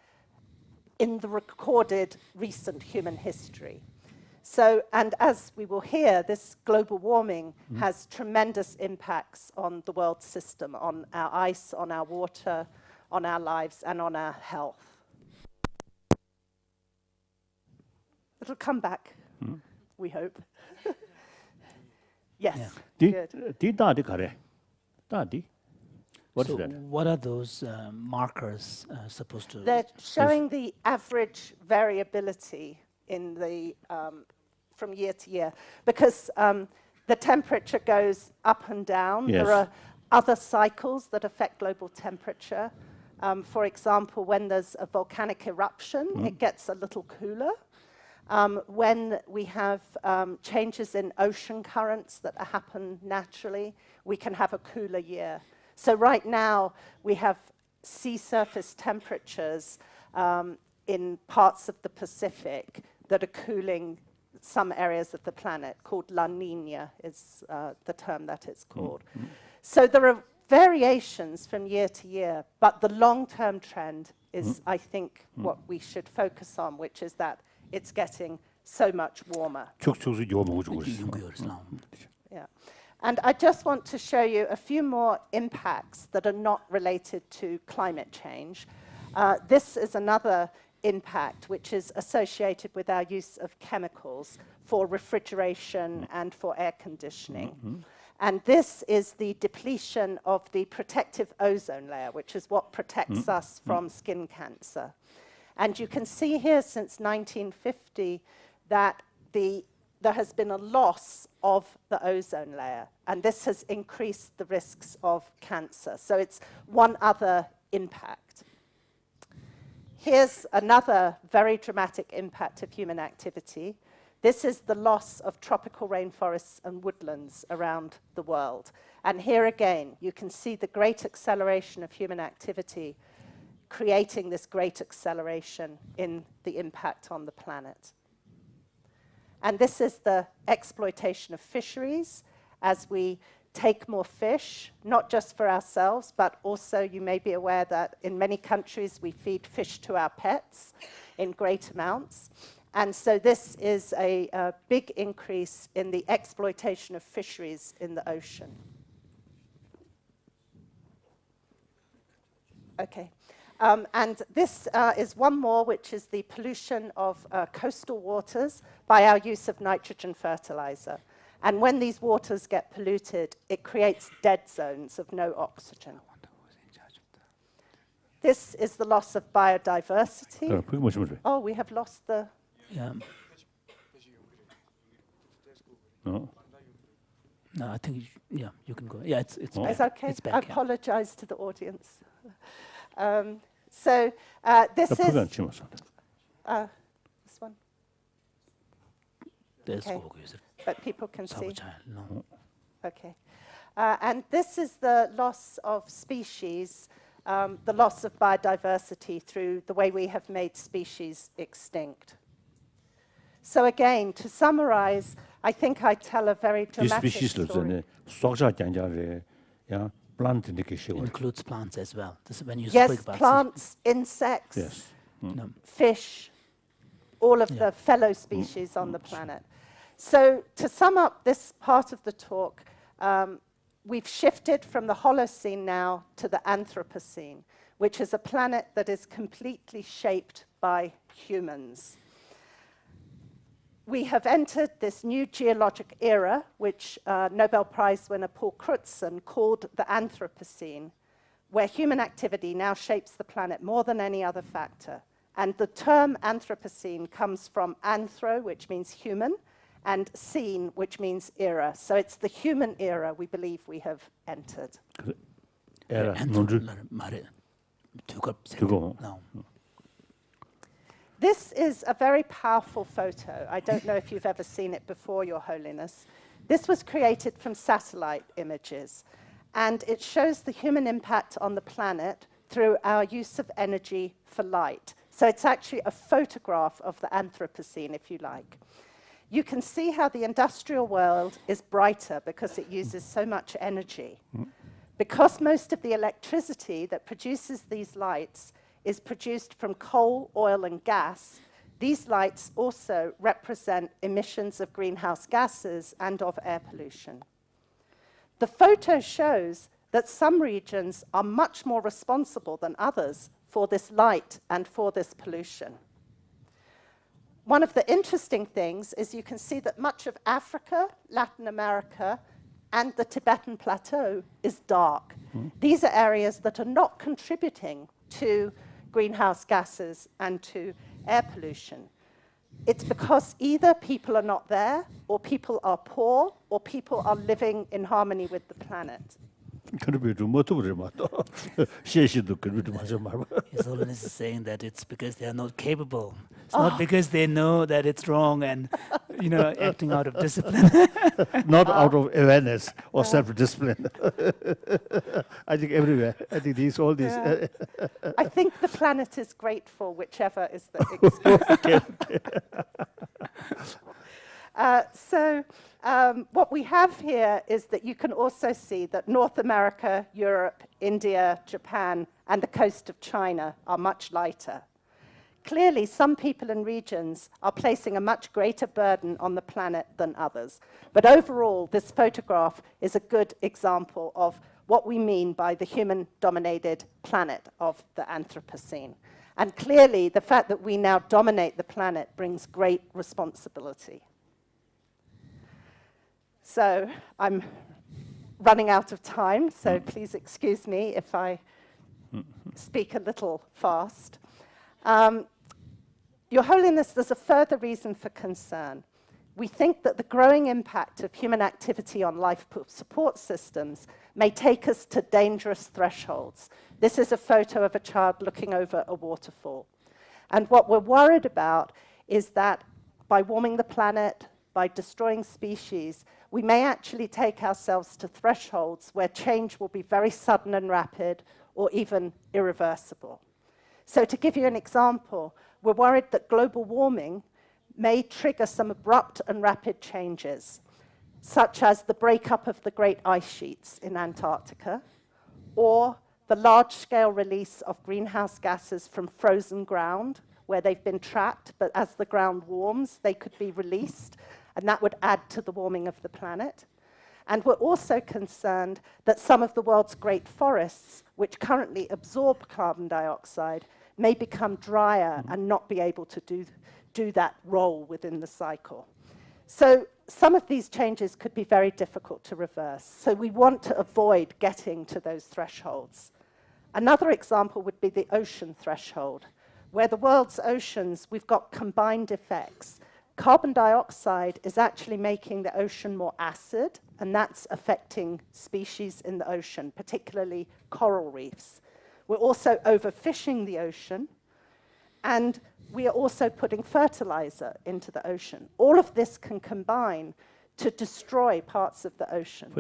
in the recorded recent human history. So, and as we will hear, this global warming has tremendous impacts on the world system, on our ice, on our water, on our lives, and on our health. It'll come back, we hope. Yes, good. What is So that? what are those markers supposed to? They're showing the average variability in the from year to year, because the temperature goes up and down. Yes. There are other cycles that affect global temperature. For example, when there's a volcanic eruption, it gets a little cooler. When we have changes in ocean currents that happen naturally, we can have a cooler year. So right now, we have sea surface temperatures in parts of the Pacific that are cooling some areas of the planet, called La Nina is the term that it's called. So there are variations from year to year, but the long-term trend is, I think, what we should focus on, which is that it's getting so much warmer. Yeah. And I just want to show you a few more impacts that are not related to climate change. This is another impact which is associated with our use of chemicals for refrigeration and for air conditioning. And this is the depletion of the protective ozone layer, which is what protects us from skin cancer. And you can see here since 1950 that there has been a loss of the ozone layer, and this has increased the risks of cancer. So it's one other impact. Here's another very dramatic impact of human activity. This is the loss of tropical rainforests and woodlands around the world. And here again, you can see the great acceleration of human activity creating this great acceleration in the impact on the planet. And this is the exploitation of fisheries as we take more fish, not just for ourselves, but also you may be aware that in many countries we feed fish to our pets in great amounts. And so this is a big increase in the exploitation of fisheries in the ocean. Okay. And this is one more, which is the pollution of coastal waters by our use of nitrogen fertilizer. And when these waters get polluted, it creates dead zones of no oxygen. This is the loss of biodiversity. 그게 뭐지? Oh, we have lost the... Yeah. 어? No, I think you can go. Yeah, it's Oh. back. It's okay. It's I back. Yeah. apologize to the audience. So this 표가 안 is... 치면서. This one, There's Okay. 거기 있어. but people can see. 사고 잘. No. Okay. And this is the loss of species, the loss of biodiversity through the way we have made species extinct. So again, to summarize, I think I tell a very 이 dramatic 스피시스를 story. 전에 수학자 장자래 야 플란트 이렇게 쉬워. Includes plants as well. This is when you Yes, speak about plants, insects, Yes. No. fish, all of Yeah. the fellow species on the planet. So to sum up this part of the talk, we've shifted from the Holocene now to the Anthropocene, which is a planet that is completely shaped by humans. We have entered this new geologic era, which Nobel Prize winner Paul Crutzen called the Anthropocene, where human activity now shapes the planet more than any other factor. And the term Anthropocene comes from anthro, which means human, and scene, which means era. So it's the human era we believe we have entered. 에라 And 논주 말해. 두고. 두고. No. This is a very powerful photo. I don't know if you've ever seen it before, Your Holiness. This was created from satellite images, and it shows the human impact on the planet through our use of energy for light. So it's actually a photograph of the Anthropocene, if you like. You can see how the industrial world is brighter because it uses so much energy. Because most of the electricity that produces these lights is produced from coal, oil, and gas, these lights also represent emissions of greenhouse gases and of air pollution. The photo shows that some regions are much more responsible than others for this light and for this pollution. One of the interesting things is you can see that much of Africa, Latin America, and the Tibetan Plateau is dark. These are areas that are not contributing to greenhouse gases and to air pollution. It's because either people are not there, or people are poor, or people are living in harmony with the planet. 그룹이 좀 못부려 맞다. 시에시도 그룹이 맞아 말. His Holiness is saying that it's because they are not capable. It's not because they know that it's wrong and, acting out of discipline. Not out of awareness or self-discipline. I think everywhere. I think all these. Yeah. I think the planet is grateful, whichever is the excuse. What we have here is that you can also see that North America, Europe, India, Japan, and the coast of China are much lighter. Clearly, some people and regions are placing a much greater burden on the planet than others. But overall, this photograph is a good example of what we mean by the human-dominated planet of the Anthropocene. And clearly, the fact that we now dominate the planet brings great responsibility. So I'm running out of time, so please excuse me if I speak a little fast. Your Holiness, there's a further reason for concern. We think that the growing impact of human activity on life support systems may take us to dangerous thresholds. This is a photo of a child looking over a waterfall. And what we're worried about is that by warming the planet, by destroying species, we may actually take ourselves to thresholds where change will be very sudden and rapid, or even irreversible. So to give you an example, we're worried that global warming may trigger some abrupt and rapid changes, such as the breakup of the great ice sheets in Antarctica, or the large-scale release of greenhouse gases from frozen ground, where they've been trapped, but as the ground warms, they could be released, and that would add to the warming of the planet. And we're also concerned that some of the world's great forests, which currently absorb carbon dioxide, may become drier and not be able to do that role within the cycle. So some of these changes could be very difficult to reverse. So we want to avoid getting to those thresholds. Another example would be the ocean threshold, where the world's oceans, we've got combined effects. Carbon dioxide is actually making the ocean more acid, and that's affecting species in the ocean, particularly coral reefs. We're also overfishing the ocean, and we are also putting fertilizer into the ocean. All of this can combine to destroy parts of the ocean.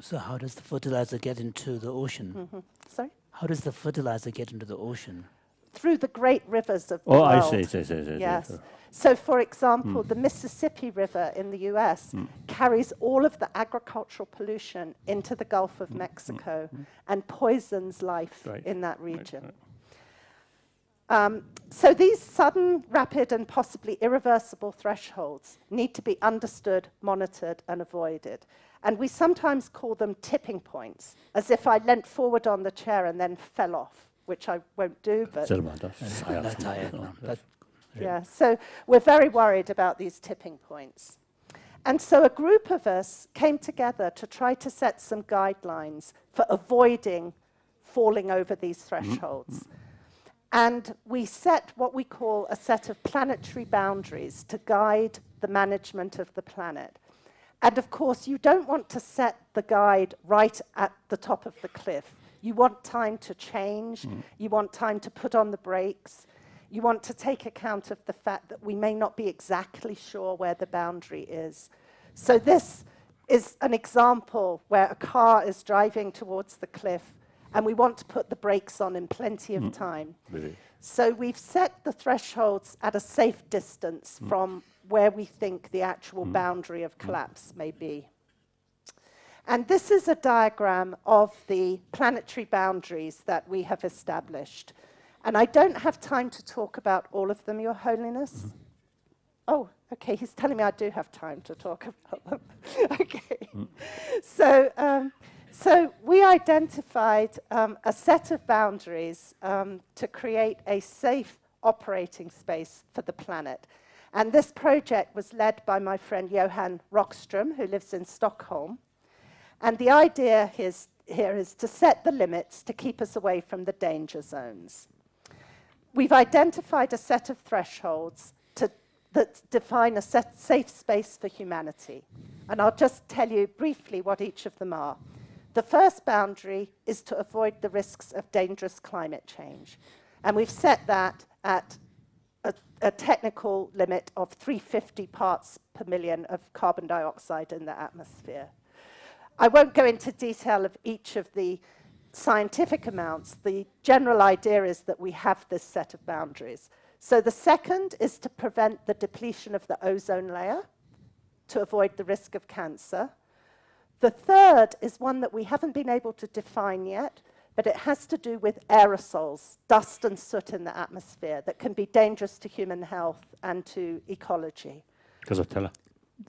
So how does the fertilizer get into the ocean? Sorry? How does the fertilizer get into the ocean? Through the great rivers of the Oh, world. I see. Yes. So, for example, the Mississippi River in the US carries all of the agricultural pollution into the Gulf of Mexico and poisons life in that region. So these sudden, rapid, and possibly irreversible thresholds need to be understood, monitored, and avoided. And we sometimes call them tipping points, as if I leant forward on the chair and then fell off, which I won't do, but yeah, so we're very worried about these tipping points. And so a group of us came together to try to set some guidelines for avoiding falling over these thresholds. And we set what we call a set of planetary boundaries to guide the management of the planet. And of course, you don't want to set the guide right at the top of the cliff. You want time to change. You want time to put on the brakes. You want to take account of the fact that we may not be exactly sure where the boundary is. So this is an example where a car is driving towards the cliff, and we want to put the brakes on in plenty of time. So we've set the thresholds at a safe distance from where we think the actual boundary of collapse may be. And this is a diagram of the planetary boundaries that we have established. And I don't have time to talk about all of them, Your Holiness. Oh, okay, he's telling me I do have time to talk about them. Okay. So we identified a set of boundaries to create a safe operating space for the planet. And this project was led by my friend Johan Rockström, who lives in Stockholm. And the idea here is to set the limits to keep us away from the danger zones. We've identified a set of thresholds that define a safe space for humanity. And I'll just tell you briefly what each of them are. The first boundary is to avoid the risks of dangerous climate change. And we've set that at a technical limit of 350 parts per million of carbon dioxide in the atmosphere. I won't go into detail of each of the scientific amounts. The general idea is that we have this set of boundaries. So the second is to prevent the depletion of the ozone layer, to avoid the risk of cancer. The third is one that we haven't been able to define yet, but it has to do with aerosols, dust and soot in the atmosphere that can be dangerous to human health and to ecology.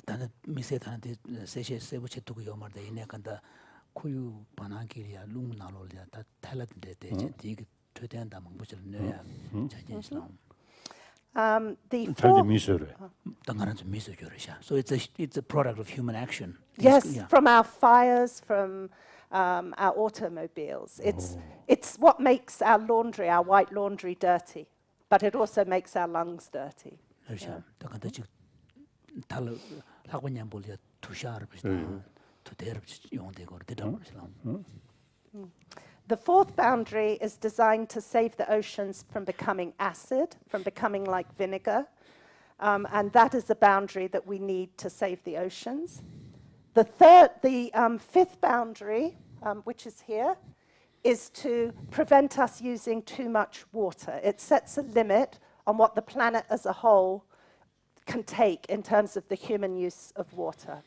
다른 미세한테 세세 세부체 두고 요마데 이내 간다 쿠유 바나기리아 룽나로리아 다 탈라데 데제 디게 되된다 뭐를 뇌야 자진스러움. So it's a product of human action. Yes, from our fires, from our automobiles. It's what makes our laundry, our white laundry, dirty, but it also makes our lungs dirty. The fourth boundary is designed to save the oceans from becoming acid, from becoming like vinegar, and that is the boundary that we need to save the oceans. The fifth boundary, which is here, is to prevent us using too much water. It sets a limit on what the planet as a whole can take in terms of the human use of water.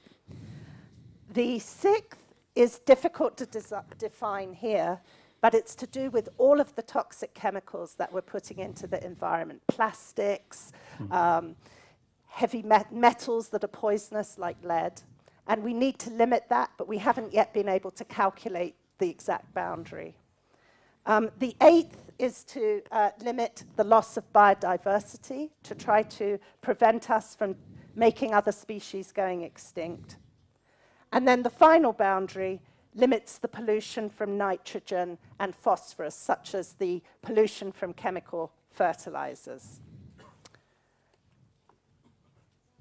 The sixth is difficult to define here, but it's to do with all of the toxic chemicals that we're putting into the environment. Plastics, heavy metals that are poisonous like lead. And we need to limit that, but we haven't yet been able to calculate the exact boundary. The eighth is to limit the loss of biodiversity, to try to prevent us from making other species going extinct. And then the final boundary limits the pollution from nitrogen and phosphorus, such as the pollution from chemical fertilizers.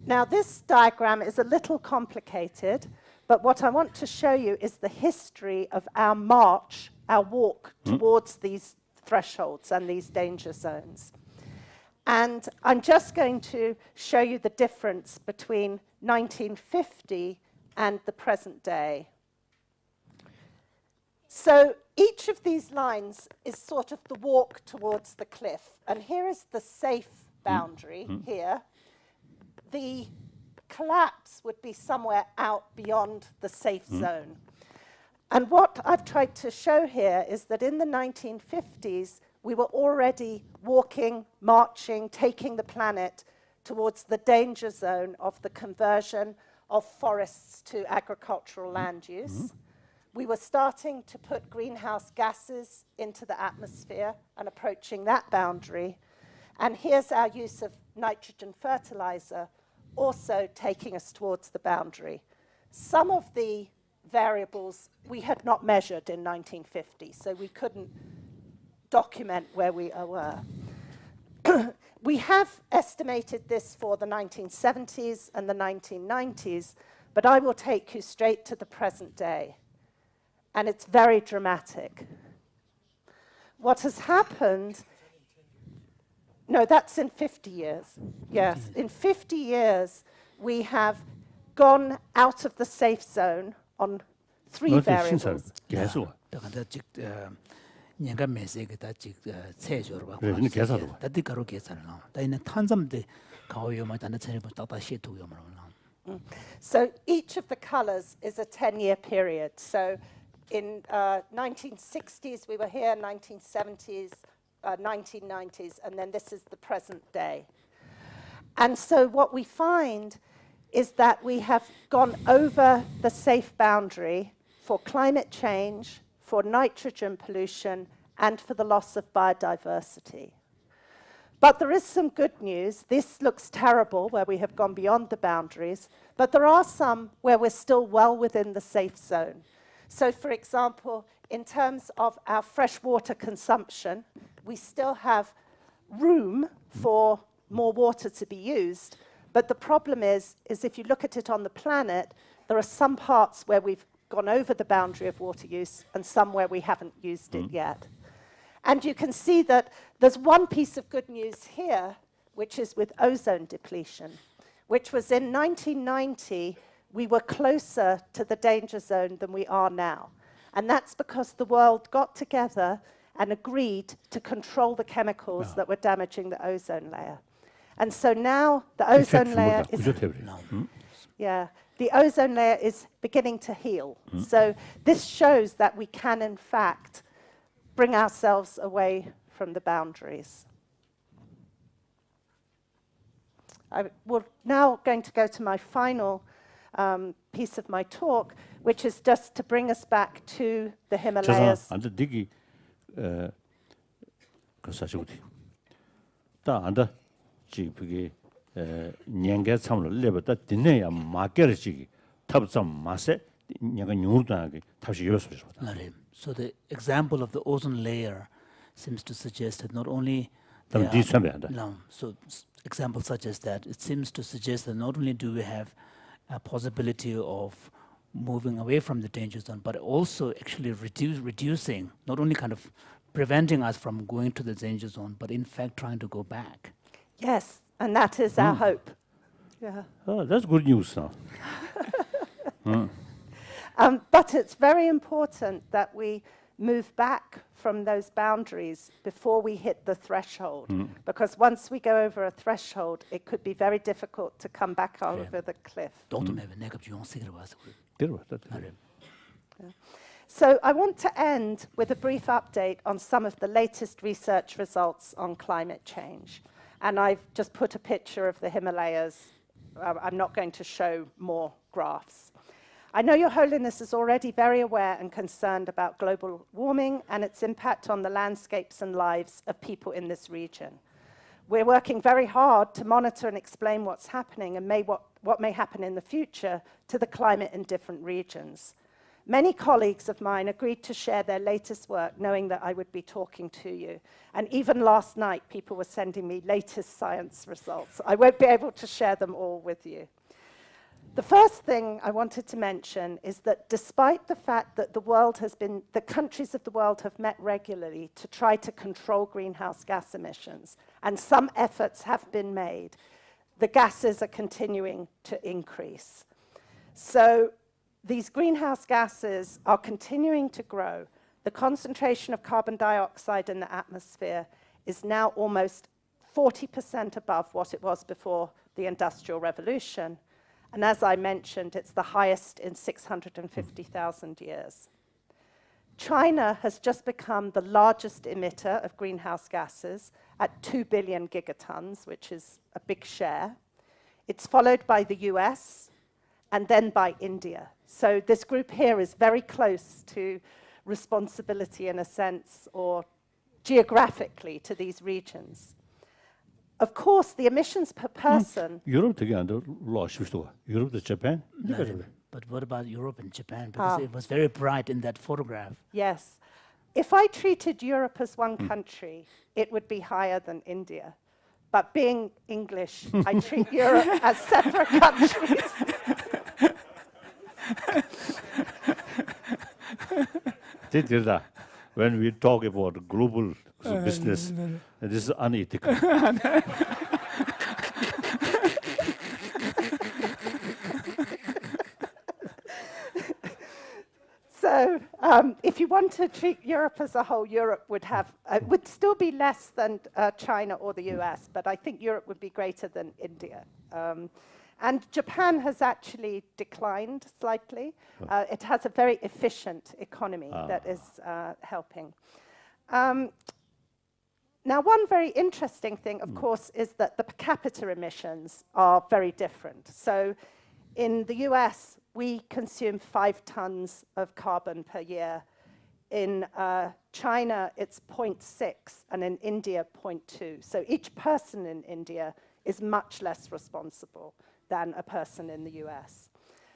Now, this diagram is a little complicated, but what I want to show you is the history of our march, our walk towards these thresholds and these danger zones. And I'm just going to show you the difference between 1950 and the present day. So each of these lines is sort of the walk towards the cliff. And here is the safe boundary here. The collapse would be somewhere out beyond the safe zone. And what I've tried to show here is that in the 1950s, we were already walking, marching, taking the planet towards the danger zone of the conversion of forests to agricultural land use. We were starting to put greenhouse gases into the atmosphere and approaching that boundary. And here's our use of nitrogen fertilizer also taking us towards the boundary. Some of the variables we had not measured in 1950, so we couldn't document where we were. We have estimated this for the 1970s and the 1990s, but I will take you straight to the present day. And it's very dramatic. What has happened, no, that's in 50 years. Yes, in 50 years, we have gone out of the safe zone on 3 variables. So each of the colors is a 10-year period. So in 1960s, we were here, 1970s, 1990s, and then this is the present day. And so what we find is that we have gone over the safe boundary for climate change, for nitrogen pollution, and for the loss of biodiversity. But there is some good news. This looks terrible, where we have gone beyond the boundaries, but there are some where we're still well within the safe zone. So, for example, in terms of our freshwater consumption, we still have room for more water to be used, but the problem is if you look at it on the planet, there are some parts where we've gone over the boundary of water use and some where we haven't used it yet. And you can see that there's one piece of good news here, which is with ozone depletion, which was in 1990, we were closer to the danger zone than we are now. And that's because the world got together and agreed to control the chemicals that were damaging the ozone layer. And so now the ozone layer is... the ozone layer is beginning to heal. So this shows that we can, in fact, bring ourselves away from the boundaries. We're now going to go to my final piece of my talk, which is just to bring us back to the Himalayas. So the example of the ozone layer seems to suggest that not only examples such as that, it seems to suggest that not only do we have a possibility of moving away from the danger zone, but also actually reducing, not only kind of preventing us from going to the danger zone, but in fact trying to go back. Yes, and that is our hope. Yeah. Oh, that's good news now. But it's very important that we move back from those boundaries before we hit the threshold. Because once we go over a threshold, it could be very difficult to come back over the cliff. So I want to end with a brief update on some of the latest research results on climate change. And I've just put a picture of the Himalayas. I'm not going to show more graphs. I know Your Holiness is already very aware and concerned about global warming and its impact on the landscapes and lives of people in this region. We're working very hard to monitor and explain what's happening and what may happen in the future to the climate in different regions. Many colleagues of mine agreed to share their latest work, knowing that I would be talking to you. And even last night, people were sending me latest science results. I won't be able to share them all with you. The first thing I wanted to mention is that despite the fact that the countries of the world have met regularly to try to control greenhouse gas emissions, and some efforts have been made, the gases are continuing to increase. So these greenhouse gases are continuing to grow. The concentration of carbon dioxide in the atmosphere is now almost 40% above what it was before the Industrial Revolution. And as I mentioned, it's the highest in 650,000 years. China has just become the largest emitter of greenhouse gases at 2 billion gigatons, which is a big share. It's followed by the US and then by India. So this group here is very close to responsibility in a sense, or geographically to these regions. Of course, the emissions per person... Europe together, Europe to Japan. But what about Europe and Japan? Because it was very bright in that photograph. Yes. If I treated Europe as one country, it would be higher than India. But being English, I treat Europe as separate countries. When we talk about global business, this is unethical. So if you want to treat Europe as a whole, Europe would still be less than China or the US, but I think Europe would be greater than India. And Japan has actually declined slightly. It has a very efficient economy that is helping. Now, one very interesting thing, of course, is that the per capita emissions are very different. So in the US, we consume 5 tons of carbon per year. In China, it's 0.6, and in India, 0.2. So each person in India is much less responsible than a person in the US.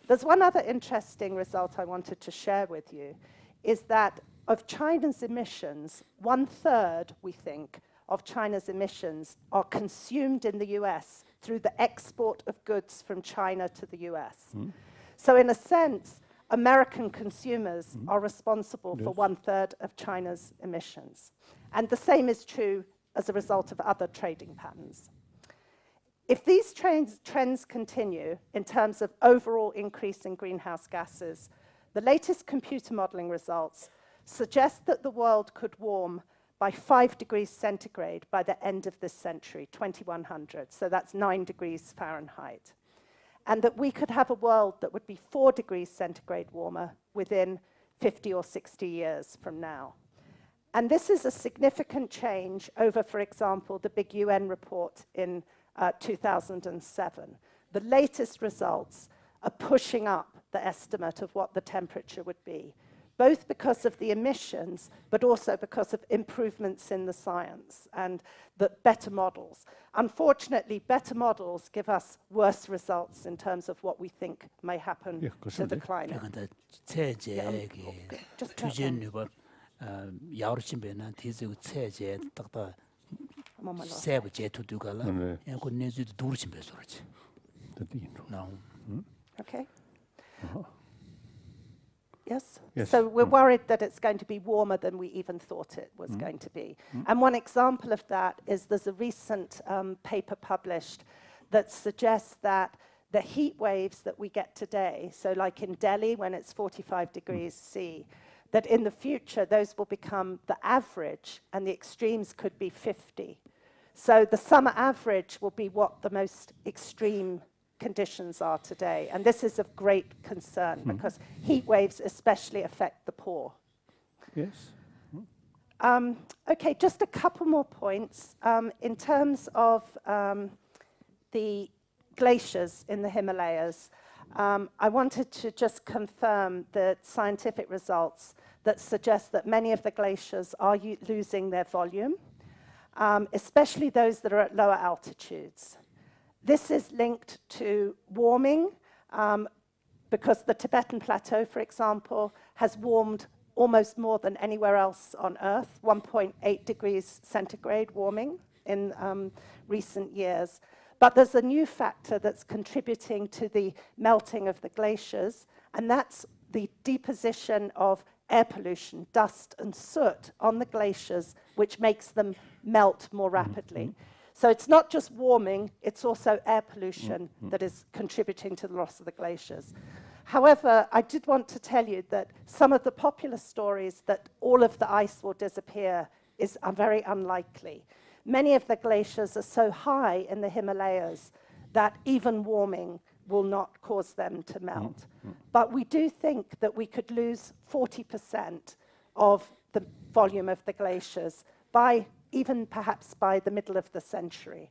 There's one other interesting result I wanted to share with you, is that of China's emissions, 1/3, we think, of China's emissions are consumed in the US through the export of goods from China to the US. So in a sense, American consumers are responsible for 1/3 of China's emissions. And the same is true as a result of other trading patterns. If these trends continue in terms of overall increase in greenhouse gases, the latest computer modeling results suggest that the world could warm by 5 degrees centigrade by the end of this century, 2100. So that's 9 degrees Fahrenheit. And that we could have a world that would be 4 degrees centigrade warmer within 50 or 60 years from now. And this is a significant change over, for example, the big UN report in 2007. The latest results are pushing up the estimate of what the temperature would be, both because of the emissions, but also because of improvements in the science and the better models. Unfortunately, better models give us worse results in terms of what we think may happen to the climate. Okay. Yes? So we're worried that it's going to be warmer than we even thought it was going to be. And one example of that is there's a recent paper published that suggests that the heat waves that we get today, so like in Delhi when it's 45 degrees C, that in the future those will become the average and the extremes could be 50. So the summer average will be what the most extreme conditions are today. And this is of great concern because heat waves especially affect the poor. Yes. Okay, just a couple more points. In terms of the glaciers in the Himalayas, I wanted to just confirm the scientific results that suggest that many of the glaciers are losing their volume. especially those that are at lower altitudes. This is linked to warming, because the Tibetan Plateau, for example, has warmed almost more than anywhere else on Earth, 1.8 degrees centigrade warming in recent years. But there's a new factor that's contributing to the melting of the glaciers, and that's the deposition of air pollution, dust and soot on the glaciers, which makes them melt more rapidly. So it's not just warming, it's also air pollution that is contributing to the loss of the glaciers. However, I did want to tell you that some of the popular stories that all of the ice will disappear are very unlikely. Many of the glaciers are so high in the Himalayas that even warming will not cause them to melt. But we do think that we could lose 40% of the volume of the glaciers by even perhaps by the middle of the century.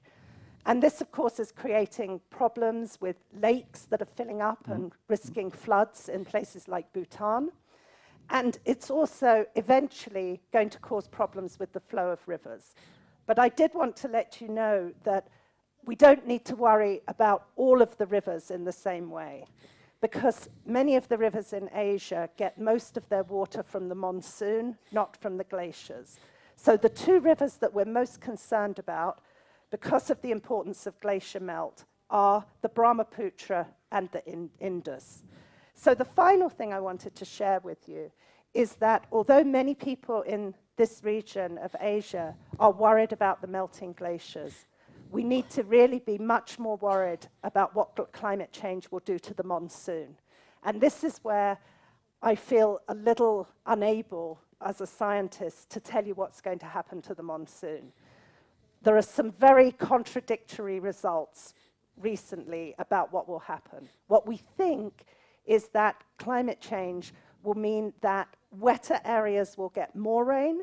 And this, of course, is creating problems with lakes that are filling up and risking floods in places like Bhutan. And it's also eventually going to cause problems with the flow of rivers. But I did want to let you know that we don't need to worry about all of the rivers in the same way, because many of the rivers in Asia get most of their water from the monsoon, not from the glaciers. So the two rivers that we're most concerned about, because of the importance of glacier melt, are the Brahmaputra and the Indus. So the final thing I wanted to share with you is that although many people in this region of Asia are worried about the melting glaciers, we need to really be much more worried about what climate change will do to the monsoon. And this is where I feel a little unable as a scientist to tell you what's going to happen to the monsoon. There are some very contradictory results recently about what will happen. What we think is that climate change will mean that wetter areas will get more rain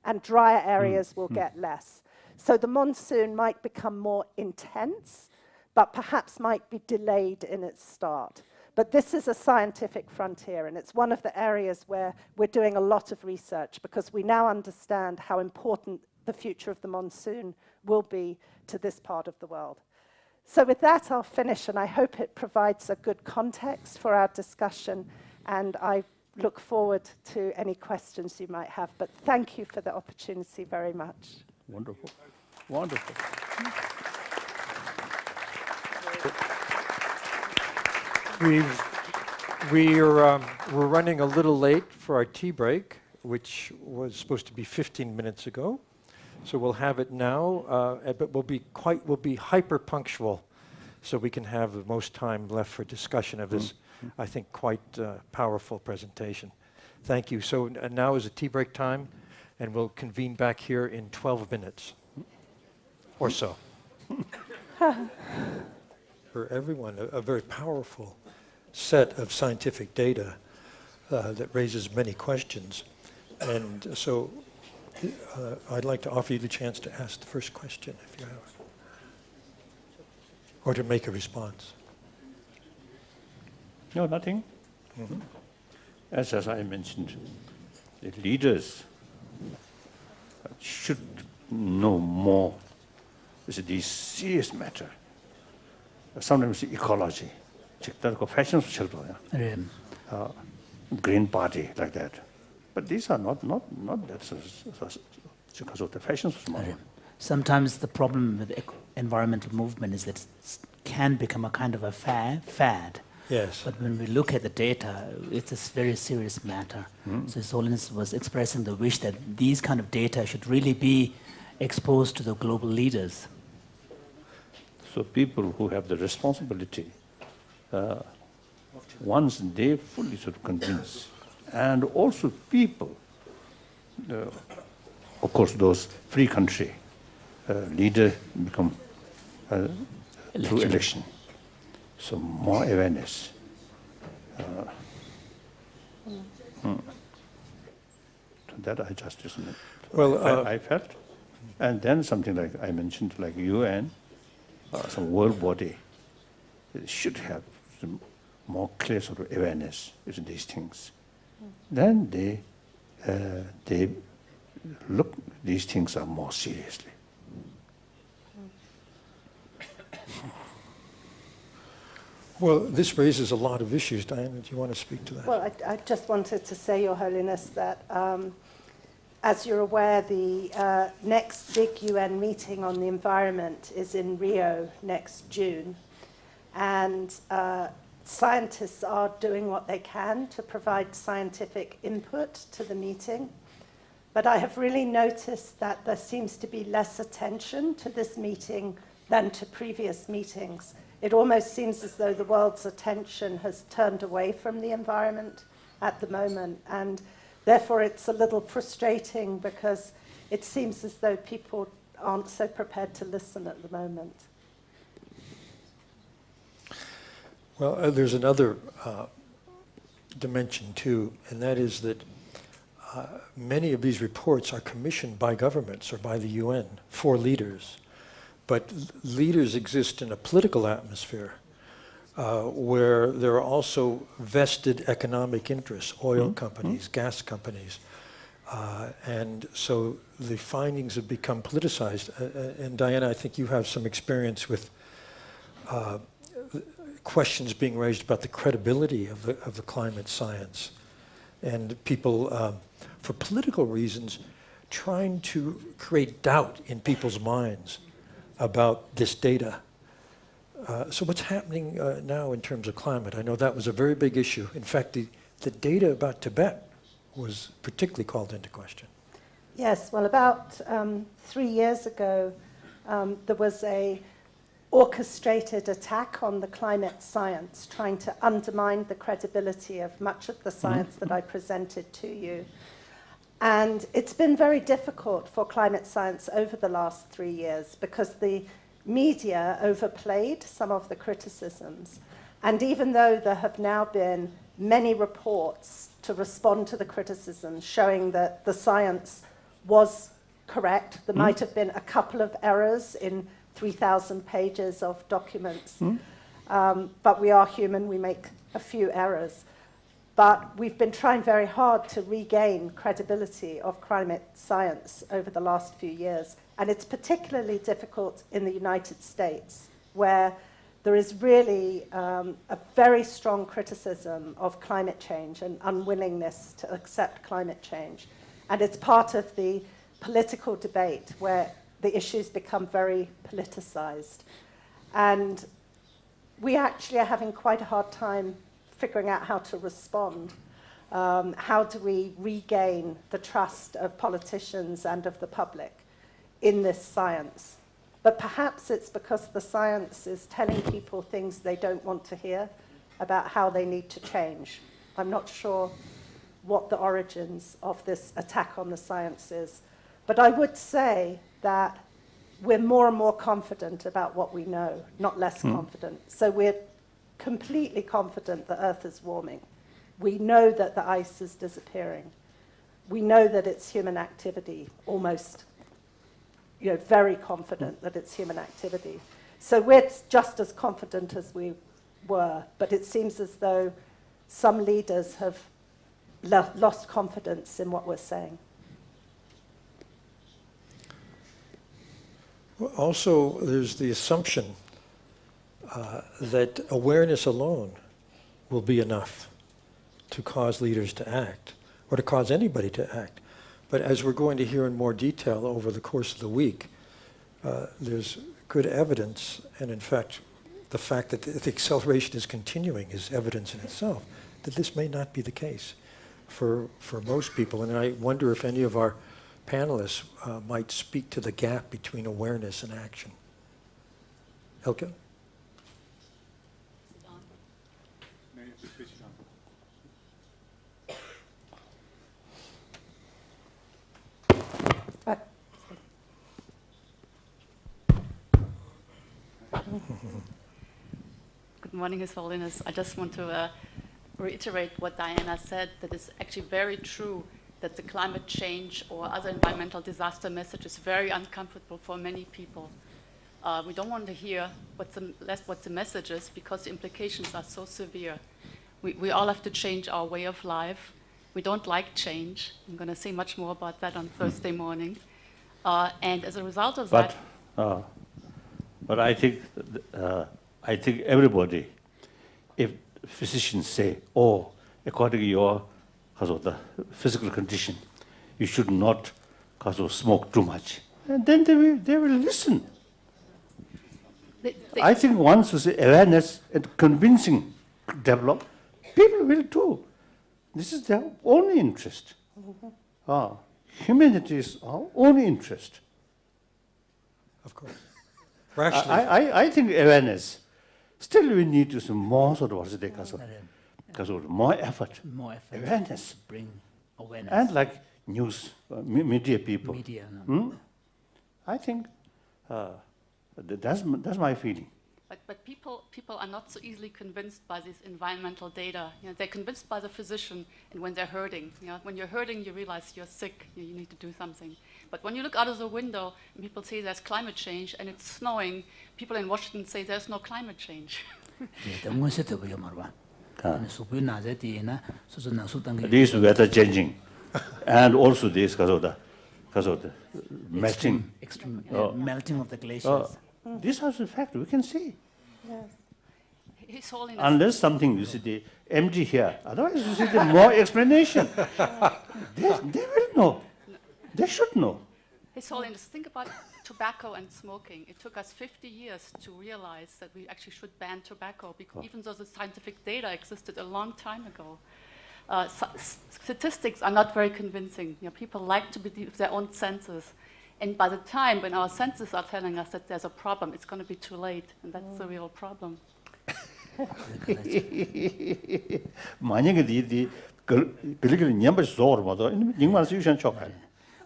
and drier areas will get less. So the monsoon might become more intense, but perhaps might be delayed in its start. But this is a scientific frontier, and it's one of the areas where we're doing a lot of research, because we now understand how important the future of the monsoon will be to this part of the world. So with that, I'll finish, and I hope it provides a good context for our discussion, and I look forward to any questions you might have. But thank you for the opportunity very much. Wonderful. Wonderful. We're running a little late for our tea break, which was supposed to be 15 minutes ago. So we'll have it now, but we'll be hyper punctual, so we can have the most time left for discussion of this, I think, quite powerful presentation. Thank you. So now is the tea break time, and we'll convene back here in 12 minutes or so. For everyone, a very powerful set of scientific data that raises many questions. And so I'd like to offer you the chance to ask the first question, if you have, or to make a response. No, nothing. As I mentioned, the leaders should know more. This serious matter. Sometimes ecology. Fashion, Green Party, like that. But these are not that because of the fashion. Sometimes the problem with the environmental movement is that it can become a kind of a fad. Yes. But when we look at the data, it's a very serious matter. So His Holiness was expressing the wish that these kind of data should really be exposed to the global leaders. So people who have the responsibility, once they fully sort of convince, and also people, of course, those free country leader become through election. So more awareness. That I just I felt, and then something like I mentioned, like UN, some world body, should have some more clear sort of awareness in these things. Then they look these things are more seriously. Well, this raises a lot of issues. Diana, do you want to speak to that? Well, I just wanted to say, Your Holiness, that as you're aware, the next big UN meeting on the environment is in Rio next June. And scientists are doing what they can to provide scientific input to the meeting. But I have really noticed that there seems to be less attention to this meeting than to previous meetings. It almost seems as though the world's attention has turned away from the environment at the moment. And therefore, it's a little frustrating because it seems as though people aren't so prepared to listen at the moment. Well, there's another dimension too, and that is that many of these reports are commissioned by governments or by the UN for leaders. But leaders exist in a political atmosphere where there are also vested economic interests, oil companies, gas companies. And so the findings have become politicized. And Diana, I think you have some experience with questions being raised about the credibility of the climate science. And people, for political reasons, trying to create doubt in people's minds about this data. So what's happening now in terms of climate? I know that was a very big issue. In fact, the data about Tibet was particularly called into question. Yes, well, about 3 years ago, there was a orchestrated attack on the climate science, trying to undermine the credibility of much of the science that I presented to you. And it's been very difficult for climate science over the last 3 years because the media overplayed some of the criticisms. And even though there have now been many reports to respond to the criticisms showing that the science was correct, there might have been a couple of errors in 3,000 pages of documents. But we are human, we make a few errors. But we've been trying very hard to regain credibility of climate science over the last few years. And it's particularly difficult in the United States, where there is really a very strong criticism of climate change and unwillingness to accept climate change. And it's part of the political debate where the issues become very politicized. And we actually are having quite a hard time figuring out how to respond. How do we regain the trust of politicians and of the public in this science? But perhaps it's because the science is telling people things they don't want to hear about how they need to change. I'm not sure what the origins of this attack on the science is. But I would say that we're more and more confident about what we know, not less confident. So we're completely confident the Earth is warming. We know that the ice is disappearing. We know that it's human activity, almost, very confident that it's human activity. So we're just as confident as we were, but it seems as though some leaders have lost confidence in what we're saying. Well, also, there's the assumption that awareness alone will be enough to cause leaders to act, or to cause anybody to act. But as we're going to hear in more detail over the course of the week, there's good evidence, and in fact, the fact that the acceleration is continuing is evidence in itself, that this may not be the case for most people. And I wonder if any of our panelists might speak to the gap between awareness and action. Elka? Good morning, His Holiness. I just want to reiterate what Diana said, that it's actually very true that the climate change or other environmental disaster message is very uncomfortable for many people. We don't want to hear what the message is because the implications are so severe. We all have to change our way of life, We don't like change. I'm going to say much more about that on Thursday morning. And as a result of that... But I think everybody, if physicians say, oh, according to your the physical condition, you should not smoke too much, and then they will listen. I think once the awareness and convincing develop, people will too. This is their only interest. Humanity is our only interest. Of course. Rationally. I think awareness. Still, we need to some more more effort. More effort. Awareness. Bring awareness. And like news, media people. Media. I think that's my feeling. But people are not so easily convinced by this environmental data. They're convinced by the physician, and when they're hurting. When you're hurting, you realize you're sick. You need to do something. But when you look out of the window and people say there's climate change and it's snowing, people in Washington say there's no climate change. This weather changing, and also this because of the melting. Extreme melting of the glaciers. These are the facts we can see. Yes. His Holiness. Unless something you see the empty here, otherwise you see the more explanation. They will know. They should know. His Holiness, think about tobacco and smoking. It took us 50 years to realize that we actually should ban tobacco, because even though the scientific data existed a long time ago. Statistics are not very convincing. People like to believe their own senses. And by the time when our senses are telling us that there's a problem, it's going to be too late. And that's the real problem.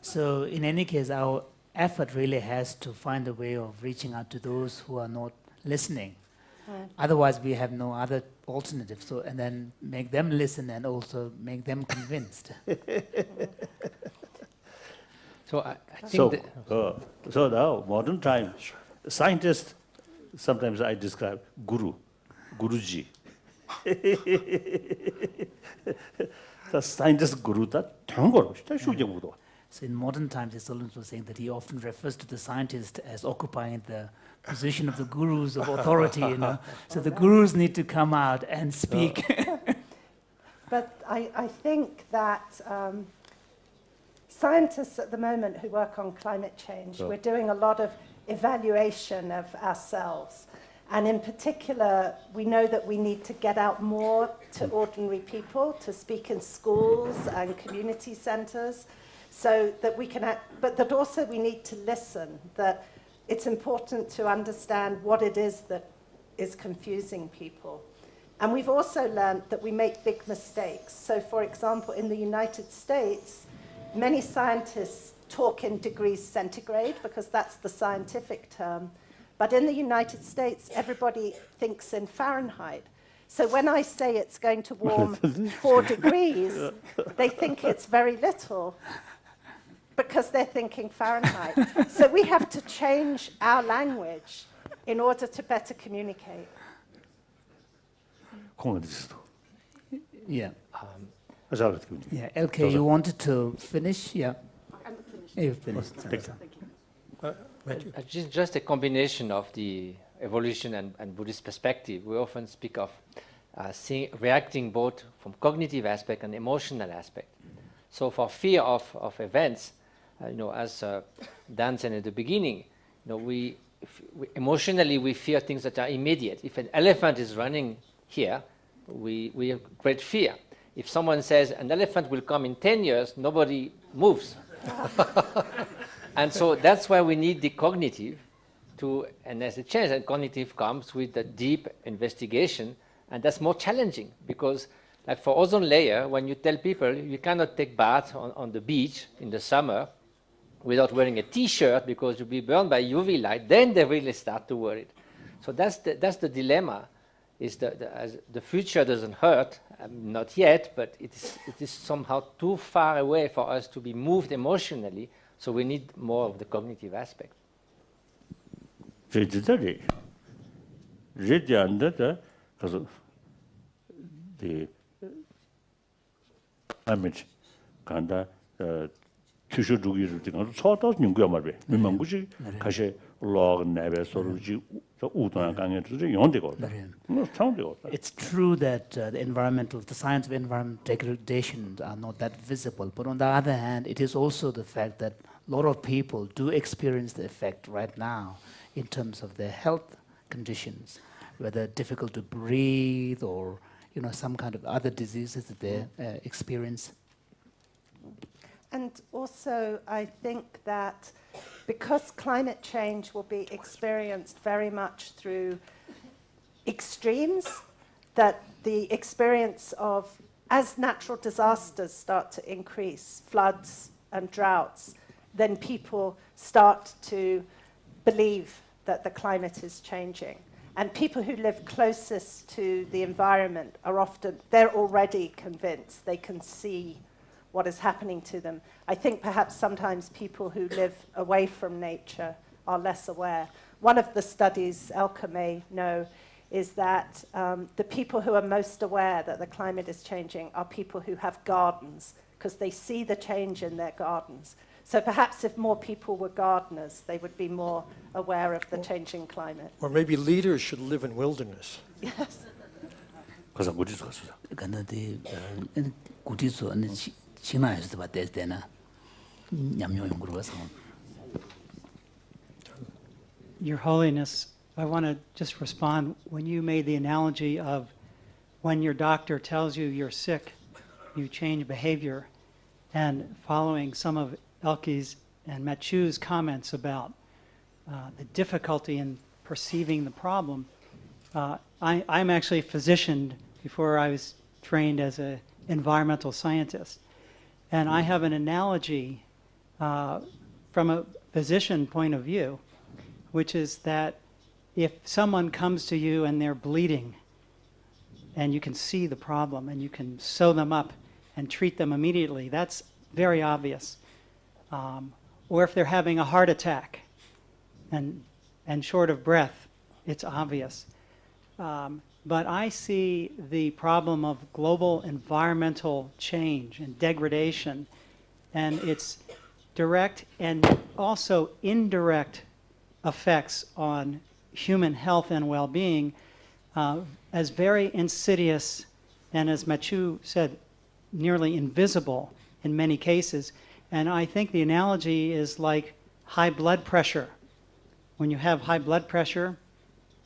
So in any case, our effort really has to find a way of reaching out to those who are not listening. Otherwise, we have no other alternative. So, and then make them listen and also make them convinced. So I think so now, modern time, scientists, sometimes I describe Guruji. The scientist Guru, So in modern times, His Holiness was saying that he often refers to the scientist as occupying the position of the gurus of authority, So the gurus need to come out and speak. But I think that scientists at the moment who work on climate change, we're doing a lot of evaluation of ourselves. And in particular, we know that we need to get out more to ordinary people, to speak in schools and community centres, so that we can act, but that also we need to listen, that it's important to understand what it is that is confusing people. And we've also learned that we make big mistakes. So for example, in the United States, many scientists talk in degrees centigrade because that's the scientific term. But in the United States, everybody thinks in Fahrenheit. So when I say it's going to warm 4 degrees, they think it's very little because they're thinking Fahrenheit. So we have to change our language in order to better communicate. Yeah. Yeah, Elka, you wanted to finish? Yeah. I'm finished. You finished. Thank you. just a combination of the evolution and Buddhist perspective. We often speak of reacting both from cognitive aspect and emotional aspect. So for fear of events, as Dan said at the beginning, emotionally we fear things that are immediate. If an elephant is running here, we have great fear. If someone says an elephant will come in 10 years, nobody moves. And so that's why we need the cognitive and as a change, and cognitive comes with the deep investigation, and that's more challenging because like for ozone layer, when you tell people you cannot take bath on the beach in the summer without wearing a t-shirt because you'll be burned by UV light, then they really start to worry. So that's the dilemma, is as the future doesn't hurt, not yet, but it is somehow too far away for us to be moved emotionally, so we need more of the cognitive aspect. climate 간다 규슈 두기를 되는 초도 연구야 말이야. 민망구지 가시 log never 소르지 우도나 강에도 용되고. 뭐 상되고. It's true that the science of environmental degradation are not that visible, but on the other hand, it is also the fact that a lot of people do experience the effect right now in terms of their health conditions, whether difficult to breathe or some kind of other diseases that they experience. And also, I think that because climate change will be experienced very much through extremes, that the experience of, as natural disasters start to increase, floods and droughts, then people start to believe that the climate is changing. And people who live closest to the environment they're already convinced. They can see what is happening to them. I think perhaps sometimes people who live away from nature are less aware. One of the studies Elka may know is that the people who are most aware that the climate is changing are people who have gardens, because they see the change in their gardens. So perhaps if more people were gardeners, they would be more aware of the changing climate. Or maybe leaders should live in wilderness. Yes. Your Holiness, I want to just respond. When you made the analogy of when your doctor tells you you're sick, you change behavior, and following some of Elke's and Machu's comments about the difficulty in perceiving the problem, I'm actually a physician before I was trained as an environmental scientist. And I have an analogy from a physician point of view, which is that if someone comes to you and they're bleeding, and you can see the problem, and you can sew them up and treat them immediately, that's very obvious. Or if they're having a heart attack and short of breath, it's obvious. But I see the problem of global environmental change and degradation, and its direct and also indirect effects on human health and well-being as very insidious, and as Machu said, nearly invisible in many cases. And I think the analogy is like high blood pressure. When you have high blood pressure,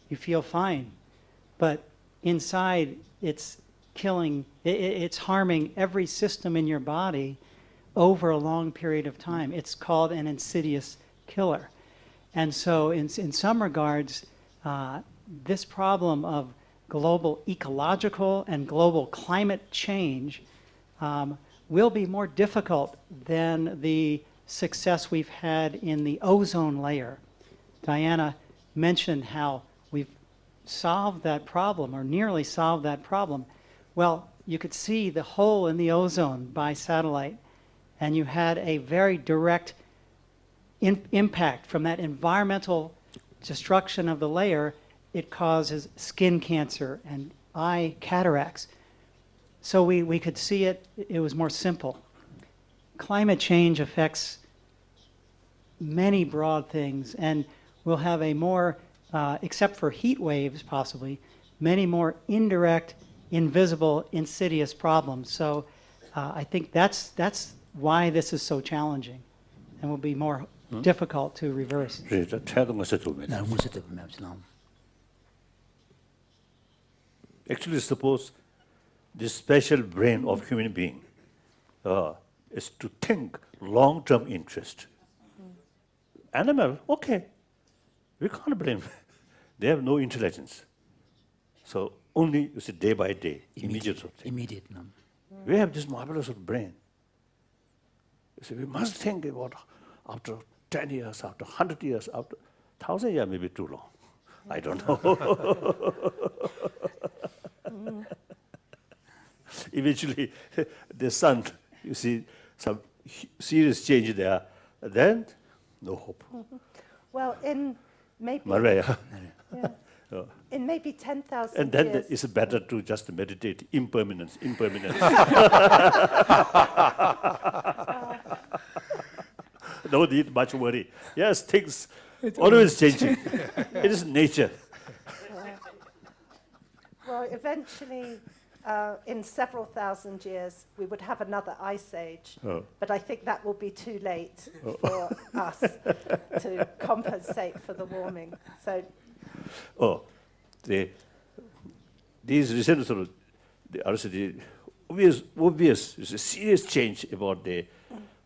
you feel fine. But inside, it's it's harming every system in your body over a long period of time. It's called an insidious killer. And so in some regards, this problem of global ecological and global climate change will be more difficult than the success we've had in the ozone layer. Diana mentioned how we've solved that problem, or nearly solved that problem. Well, you could see the hole in the ozone by satellite, and you had a very direct impact from that environmental destruction of the layer. It causes skin cancer and eye cataracts. So we could see it. It was more simple. Climate change affects many broad things, and we'll have a more, except for heat waves possibly, many more indirect, invisible, insidious problems. So I think that's why this is so challenging and will be more difficult to reverse. Actually, suppose this special brain of human being is to think long-term interest. Animal, okay, we can't blame. They have no intelligence. So only, you see, day by day, immediate sort of thing. Immediate. No. We have this marvelous sort of brain. You see, we must think about after 10 years, after 100 years, after 1,000 years, maybe too long. I don't know. Eventually, the sun, you see, some serious change there, then no hope. Well, in maybe... Maria. Yeah. In maybe 10,000 And then years. it's better to just meditate impermanence. No need much worry. Yes, things always changing. It is nature. Well, eventually, in several thousand years, we would have another ice age. But I think that will be too late for us to compensate for the warming. So, these recent sort of the obvious is a serious change about the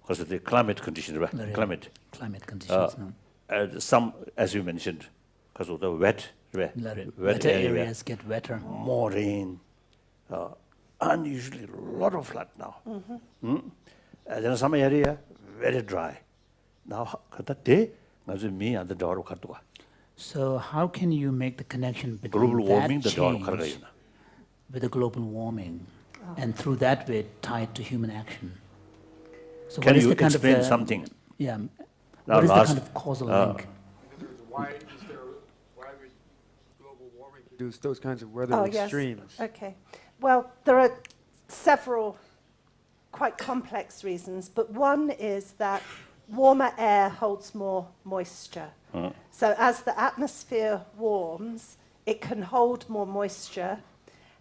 because of the climate condition, right? Climate conditions. And some, as you mentioned, because of the wet areas get wetter. More rain, unusually a lot of flood now. And then some area very dry. Now, me and the door. So how can you make the connection between Global warming, that the door change with the global warming, and through that way tied to human action? So can what is you the kind explain of something? Yeah. Now What is the kind of causal link? Why would global warming produce those kinds of weather extremes? Yes. Okay. Well, there are several quite complex reasons, but one is that warmer air holds more moisture. So as the atmosphere warms, it can hold more moisture.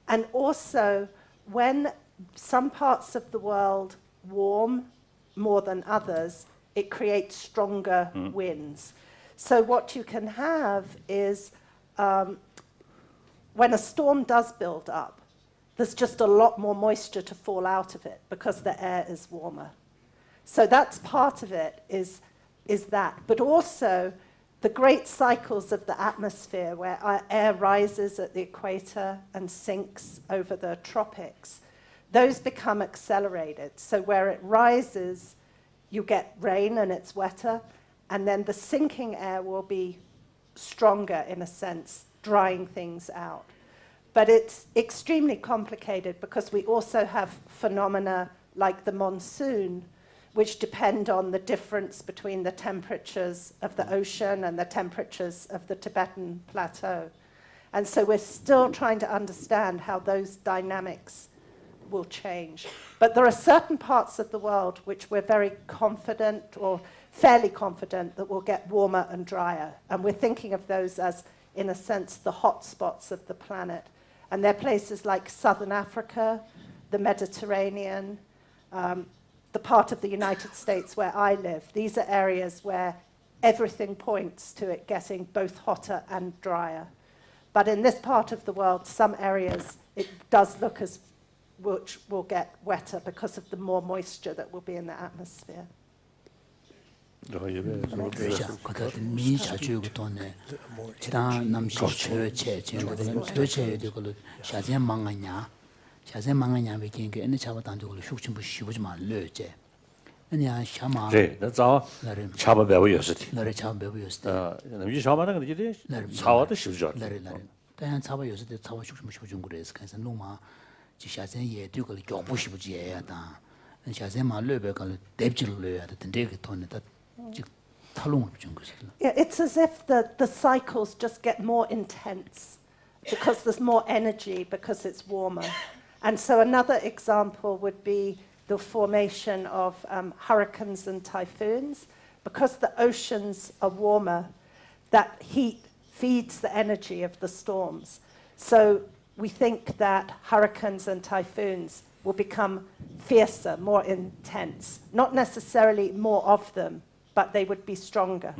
And also, when some parts of the world warm more than others, it creates stronger winds. So what you can have is, when a storm does build up, there's just a lot more moisture to fall out of it because the air is warmer. So that's part of it, is that. But also, the great cycles of the atmosphere, where our air rises at the equator and sinks over the tropics, those become accelerated. So where it rises, you get rain and it's wetter, and then the sinking air will be stronger, in a sense, drying things out. But it's extremely complicated because we also have phenomena like the monsoon, which depend on the difference between the temperatures of the ocean and the temperatures of the Tibetan plateau. And so we're still trying to understand how those dynamics will change. But there are certain parts of the world which we're very confident, or fairly confident, that will get warmer and drier. And we're thinking of those as, in a sense, the hot spots of the planet. And they're places like Southern Africa, the Mediterranean, the part of the United States where I live. These are areas where everything points to it getting both hotter and drier. But in this part of the world, some areas, it does look as which will get wetter because of the more moisture that will be in the atmosphere. that's our Chaba Bewa University. It's as if the cycles just get more intense because there's more energy, because it's warmer. And so another example would be the formation of hurricanes and typhoons. Because the oceans are warmer, that heat feeds the energy of the storms. So we think that hurricanes and typhoons will become fiercer, more intense. Not necessarily more of them, but they would be stronger.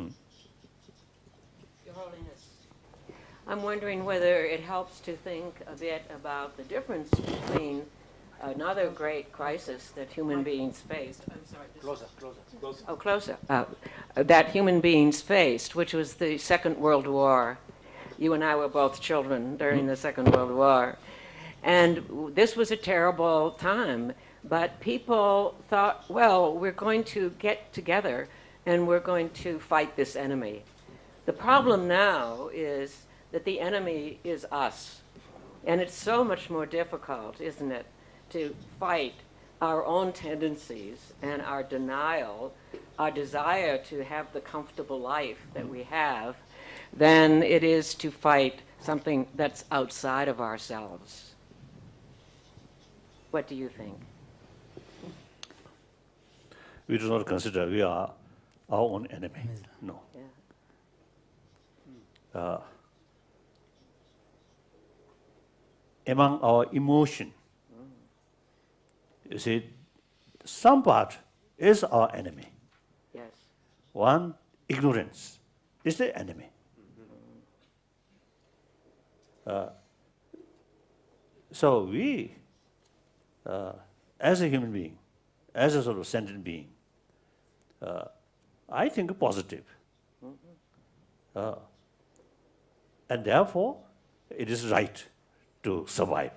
Your Holiness, I'm wondering whether it helps to think a bit about the difference between another great crisis that human beings faced. I'm sorry. Closer. Oh, closer. That human beings faced, which was the Second World War. You and I were both children during the Second World War. And this was a terrible time. But people thought, well, we're going to get together and we're going to fight this enemy. The problem now is that the enemy is us. And it's so much more difficult, isn't it, to fight our own tendencies and our denial, our desire to have the comfortable life that we have, than it is to fight something that's outside of ourselves. What do you think? We do not consider we are our own enemy. No. Yeah. Among our emotion, you see, some part is our enemy. Yes. One, ignorance is the enemy. So we, as a human being, as a sort of sentient being, I think positive. And therefore, it is right to survive.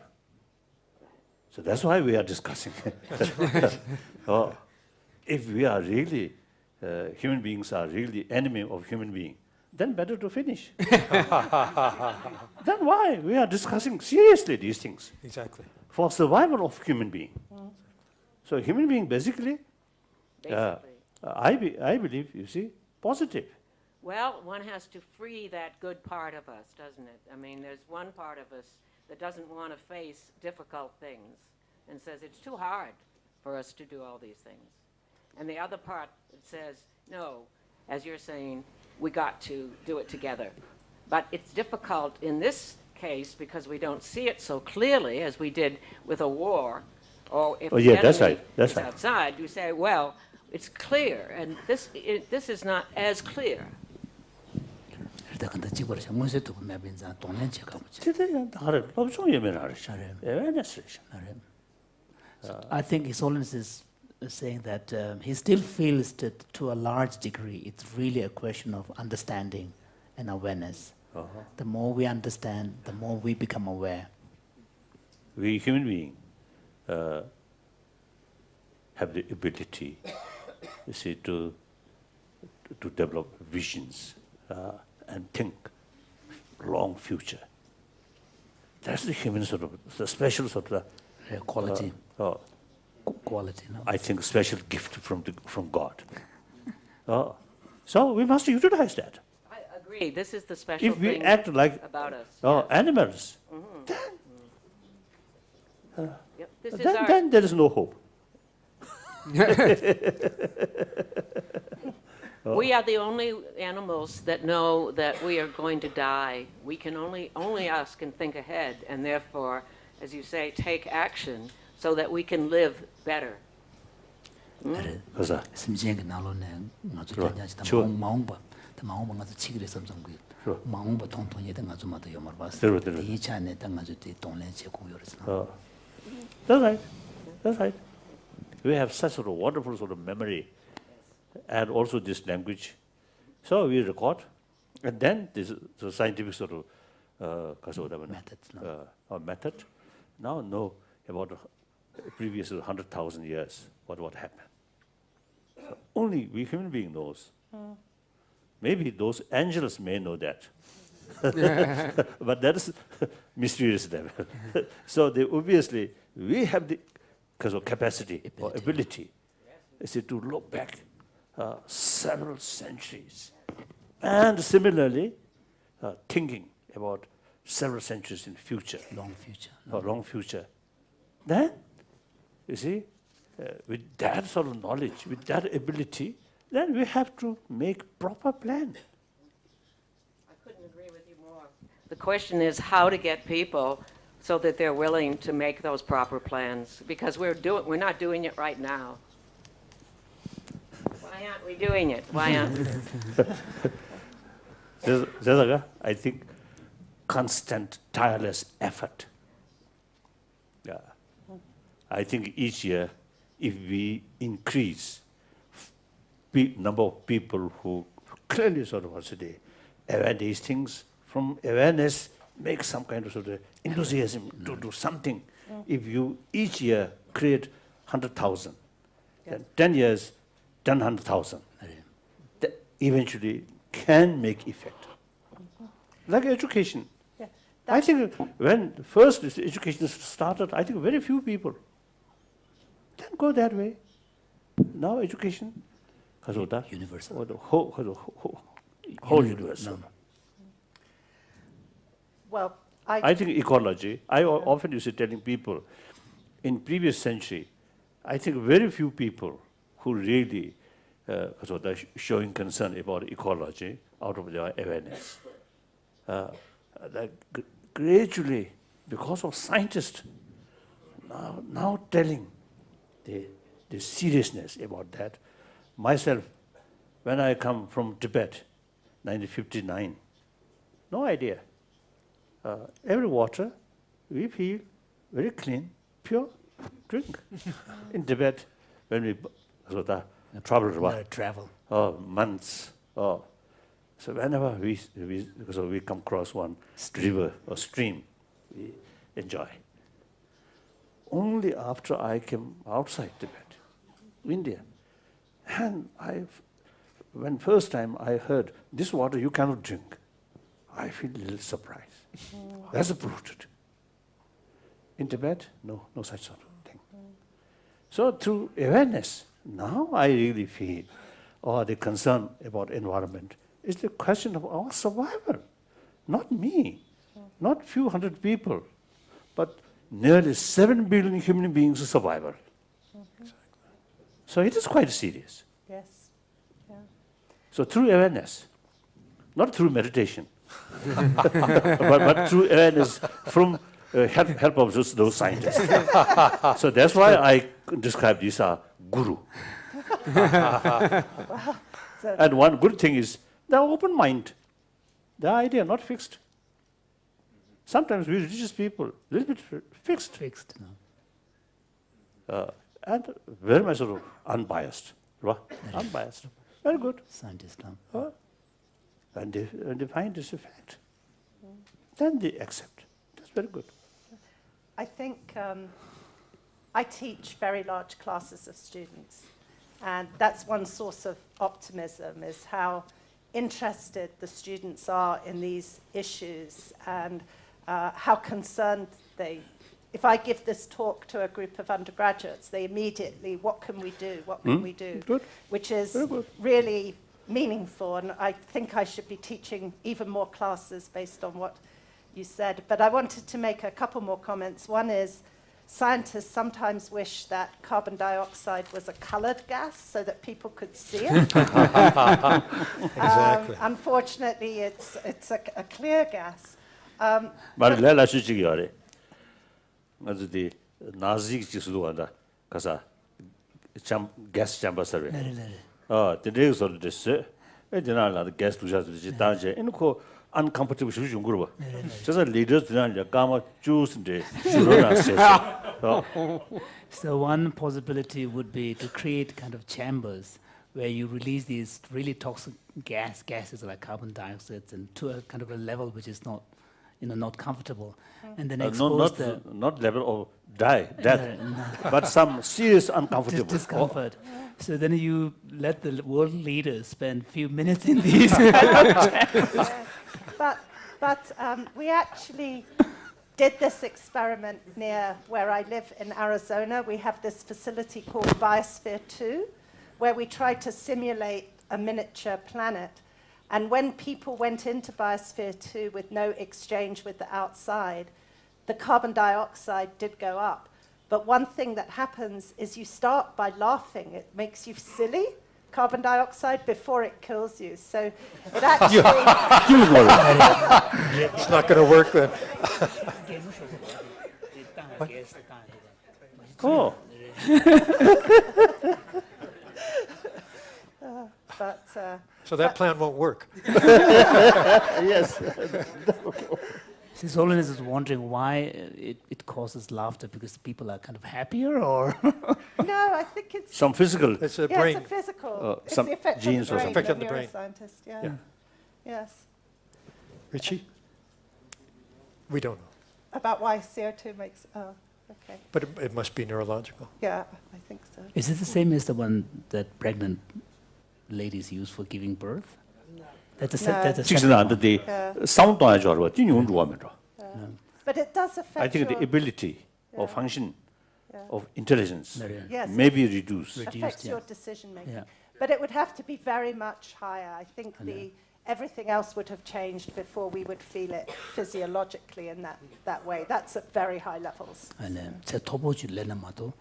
So that's why we are discussing. If we are really, human beings are really enemy of human being, then better to finish. Then why? We are discussing seriously these things. Exactly. For survival of human being. So human being basically, I believe, you see, positive. Well, one has to free that good part of us, doesn't it? I mean, there's one part of us that doesn't want to face difficult things and says it's too hard for us to do all these things. And the other part that says, no, as you're saying, we got to do it together. But it's difficult in this case because we don't see it so clearly as we did with a war. Or if the enemy is outside, you say, well, it's clear, and this is not as clear. I think His Holiness is saying that he still feels that to a large degree it's really a question of understanding and awareness. The more we understand, the more we become aware. We human beings have the ability, you see, to develop visions and think long future. That's the human sort of, the special sort of quality. Quality, no? I think special gift from God. So we must utilize that. I agree. This is the special if we thing act like about us. Animals, then there is no hope. We are the only animals that know that we are going to die. We can only us can think ahead, and therefore, as you say, take action so that we can live better. That's right. That's right. We have such sort of wonderful sort of memory, and also this language. So we record, and then this the scientific sort of method. Now know about previous 100,000 years what happened. So only we human being knows. Maybe those angels may know that. But that is mysterious level. So they obviously, we have the capacity or ability to look back several centuries. And similarly, thinking about several centuries in future. Long future. Then, you see, with that sort of knowledge, with that ability, then we have to make proper plan. I couldn't agree with you more. The question is how to get people so that they're willing to make those proper plans, because we're not doing it right now. Why aren't we doing it? Why aren't we? There's I think, constant, tireless effort. Yeah. I think each year, if we increase number of people who clearly sort of aware these things, from awareness, make some kind of sort of enthusiasm to do something. If you each year create 100,000, then 10 years, 100,000, eventually can make effect. Like education. Yeah, I think when first this education started, I think very few people can go that way. Now education, universal. The whole universe. well, I think ecology, I often used to telling people, in previous century, I think very few people who really showing concern about ecology out of their awareness. Gradually, because of scientists now telling the seriousness about that. Myself, when I come from Tibet, 1959, no idea. Every water we feel very clean, pure, drink. In Tibet, when we travel months. So whenever we come across one river or stream, we enjoy. Only after I came outside Tibet, India, and when first time I heard this water you cannot drink, I feel a little surprised. That's polluted. In Tibet, no such sort of thing. So through awareness, now I really feel, the concern about environment is the question of our survival, not me, not few hundred people, but nearly 7 billion human beings' survival. So it is quite serious. Yes. Yeah. So through awareness, not through meditation, but through awareness from help of those scientists. So that's why I describe these as guru. And one good thing is the open mind, the idea not fixed. Sometimes we religious people, a little bit fixed. And very much sort of unbiased. Unbiased. Very good. Scientist. And they find this a fact. Then they accept. That's very good. I think I teach very large classes of students, and that's one source of optimism, is how interested the students are in these issues and how concerned they. If I give this talk to a group of undergraduates, they immediately, what can we do? What can we do? Good. Which is really meaningful, and I think I should be teaching even more classes based on what you said. But I wanted to make a couple more comments. One is, scientists sometimes wish that carbon dioxide was a colored gas so that people could see it. Exactly. Unfortunately, it's a clear gas. But let us see it. As the Nazi just do that, because gas chamber survey. The days of this, I did not the gas to just the in uncomfortable solution group. Just a leaders did not gamma juice in the So one possibility would be to create kind of chambers where you release these really toxic gases like carbon dioxide, and to a kind of a level which is not, not comfortable, and then expose not level of death, but some serious uncomfortable discomfort. So then you let the world leaders spend a few minutes in these kind of chambers. But we actually did this experiment near where I live in Arizona. We have this facility called Biosphere 2, where we tried to simulate a miniature planet. And when people went into Biosphere 2 with no exchange with the outside, the carbon dioxide did go up. But one thing that happens is you start by laughing. It makes you silly, carbon dioxide, before it kills you. So it actually... It's not going to work then. Oh. So that plan won't work. Yes. His Holiness is wondering why it causes laughter, because people are kind of happier, or? No, I think it's... Some physical. It's a Yeah, brain. it's a physical. It's some the effect genes on or the brain. Effect on I'm the a brain. neuroscientist, yeah. Yeah. Yes. Richie? We don't know. About why CO2 makes... Oh, okay. But it must be neurological. Yeah, I think so. Is it the same as the one that pregnant ladies use for giving birth? That's a that's a separate one. Sound knowledge. But it does affect I think the your... ability or function of intelligence Yes, may be reduced. affects yeah. your decision making. Yeah. But it would have to be very much higher. I think the everything else would have changed before we would feel it physiologically in that way. That's at very high levels. 네, 제 토보지 레나마도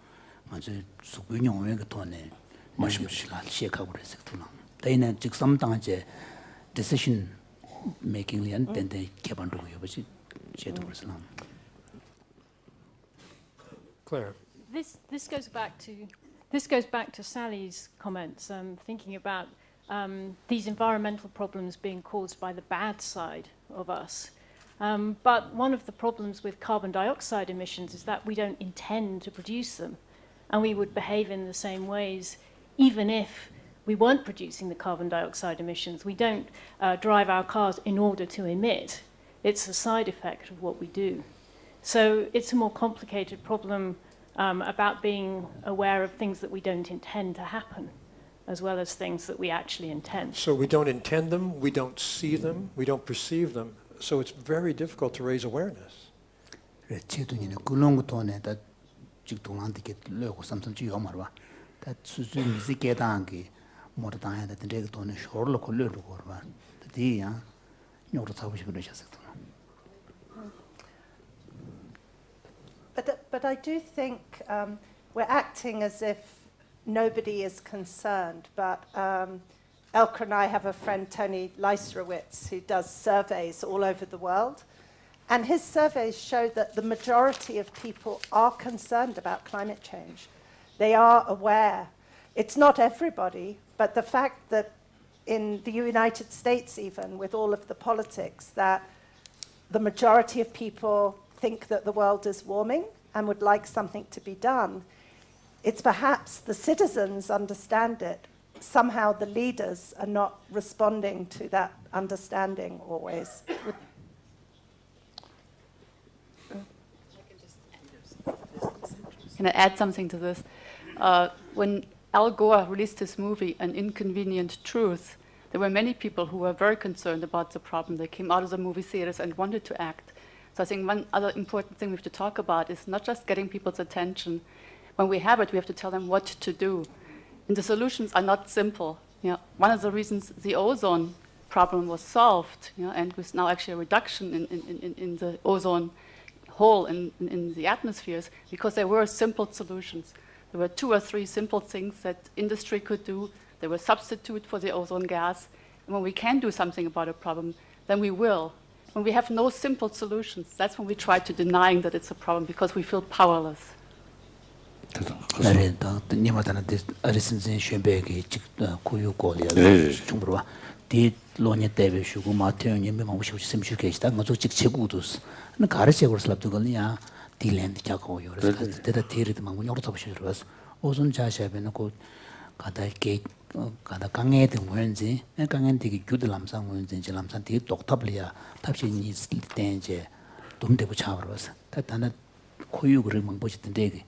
아주 수군용의 그 돈에 마시무시라 시작하고 그랬었구나. 대인은 직섬 당제 decision making이란 된데 개발되고 여보지 제도 그래서. Claire. This goes back to Sally's comments, thinking about these environmental problems being caused by the bad side of us. But one of the problems with carbon dioxide emissions is that we don't intend to produce them, and we would behave in the same ways even if we weren't producing the carbon dioxide emissions. We don't drive our cars in order to emit. It's a side effect of what we do. So it's a more complicated problem about being aware of things that we don't intend to happen, as well as things that we actually intend. So we don't intend them, we don't see them, we don't perceive them, so it's very difficult to raise awareness. 제도니는 그런 것도 안에다 직동한테 lö고 삼성지 요마르와 다 수준 미지게다한게 모두 다해다 되게 돈에 쇼르로 걸려고 그러와 뒤야 요로 잡고 싶어 그러셨어. But I do think we're acting as if nobody is concerned. But Elka and I have a friend, Tony Leiserowitz, who does surveys all over the world. And his surveys show that the majority of people are concerned about climate change. They are aware. It's not everybody, but the fact that in the United States even, with all of the politics, that the majority of people think that the world is warming and would like something to be done. It's perhaps the citizens understand it. Somehow the leaders are not responding to that understanding always. Can I add something to this? When Al Gore released his movie, An Inconvenient Truth, there were many people who were very concerned about the problem. They came out of the movie theaters and wanted to act. So I think one other important thing we have to talk about is not just getting people's attention. When we have it, we have to tell them what to do. And the solutions are not simple. You know, one of the reasons the ozone problem was solved, you know, and with now actually a reduction in the ozone hole in the atmospheres, because there were simple solutions. There were 2 or 3 simple things that industry could do. They were substitute for the ozone gas. And when we can do something about a problem, then we will. When we have no simple solutions, that's when we try to denying that it's a problem because we feel powerless. 가다 강에 등 원지 강에 되게 규들 남상 원지 남상 되게 독탑이야 탑신이 있을 때 이제 돈대고 차버려서 다다나 고유를 막 보시던데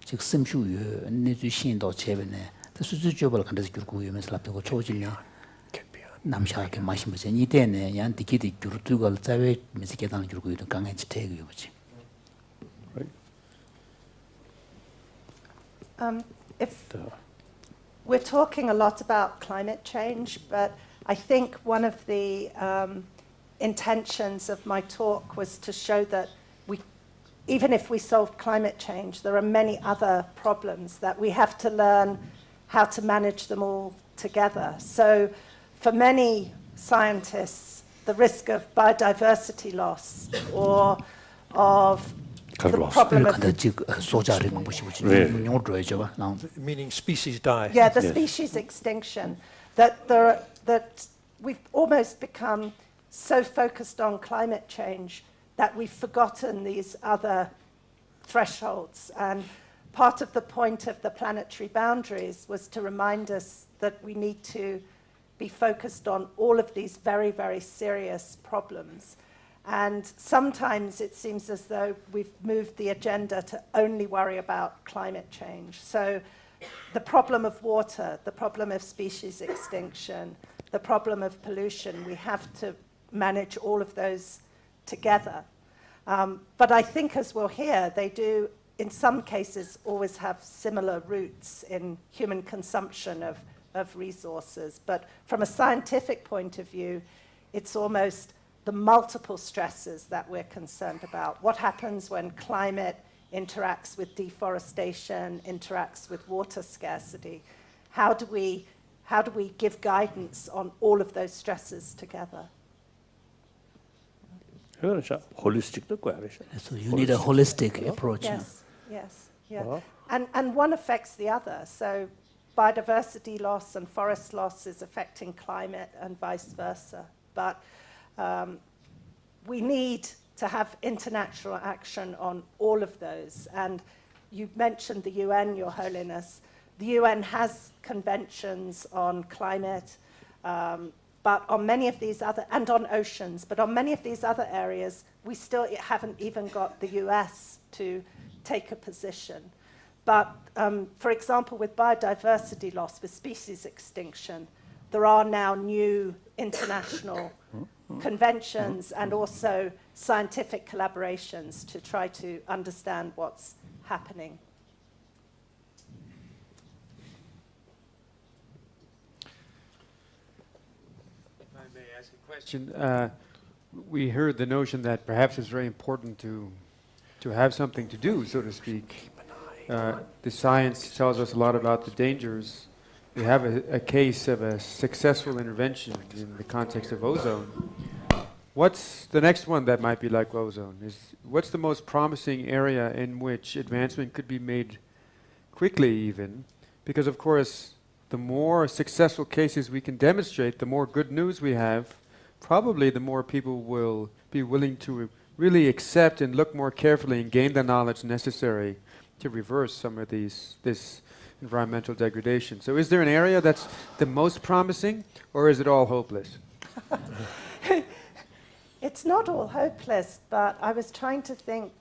즉 심슈유 내주 신도 제변에 수주적으로 간다서 줄고 위면서 lap고 초진요 남샤게 마시면서 이때네 양 디기디 줄두걸 자외 미지게당 줄고 있던 강에 지태고 요지. We're talking a lot about climate change, but I think one of the intentions of my talk was to show that even if we solve climate change, there are many other problems that we have to learn how to manage them all together. So for many scientists, the risk of biodiversity loss or of the problem of meaning species die. Yeah, the species extinction. That we've almost become so focused on climate change that we've forgotten these other thresholds. And part of the point of the planetary boundaries was to remind us that we need to be focused on all of these very, very serious problems. And sometimes it seems as though we've moved the agenda to only worry about climate change. So the problem of water, the problem of species extinction, the problem of pollution, we have to manage all of those together. But I think, as we'll hear, they do, in some cases, always have similar roots in human consumption of resources. But from a scientific point of view, it's almost the multiple stresses that we're concerned about. What happens when climate interacts with deforestation, interacts with water scarcity? How do we give guidance on all of those stresses together? Holistic. So you need a holistic approach. Yes. And one affects the other. So biodiversity loss and forest loss is affecting climate and vice versa. But we need to have international action on all of those. And you mentioned the UN, Your Holiness. The UN has conventions on climate, but on many of these other, and on oceans, but on many of these other areas, we still haven't even got the US to take a position. But for example, with biodiversity loss, with species extinction, there are now new international conventions and also scientific collaborations to try to understand what's happening. If I may ask a question, we heard the notion that perhaps it's very important to have something to do, so to speak. The science tells us a lot about the dangers. We have a case of a successful intervention in the context of ozone. What's the next one that might be like ozone? What's the most promising area in which advancement could be made quickly even? Because of course, the more successful cases we can demonstrate, the more good news we have, probably the more people will be willing to really accept and look more carefully and gain the knowledge necessary to reverse some of this environmental degradation. So is there an area that's the most promising, or is it all hopeless? It's not all hopeless, but I was trying to think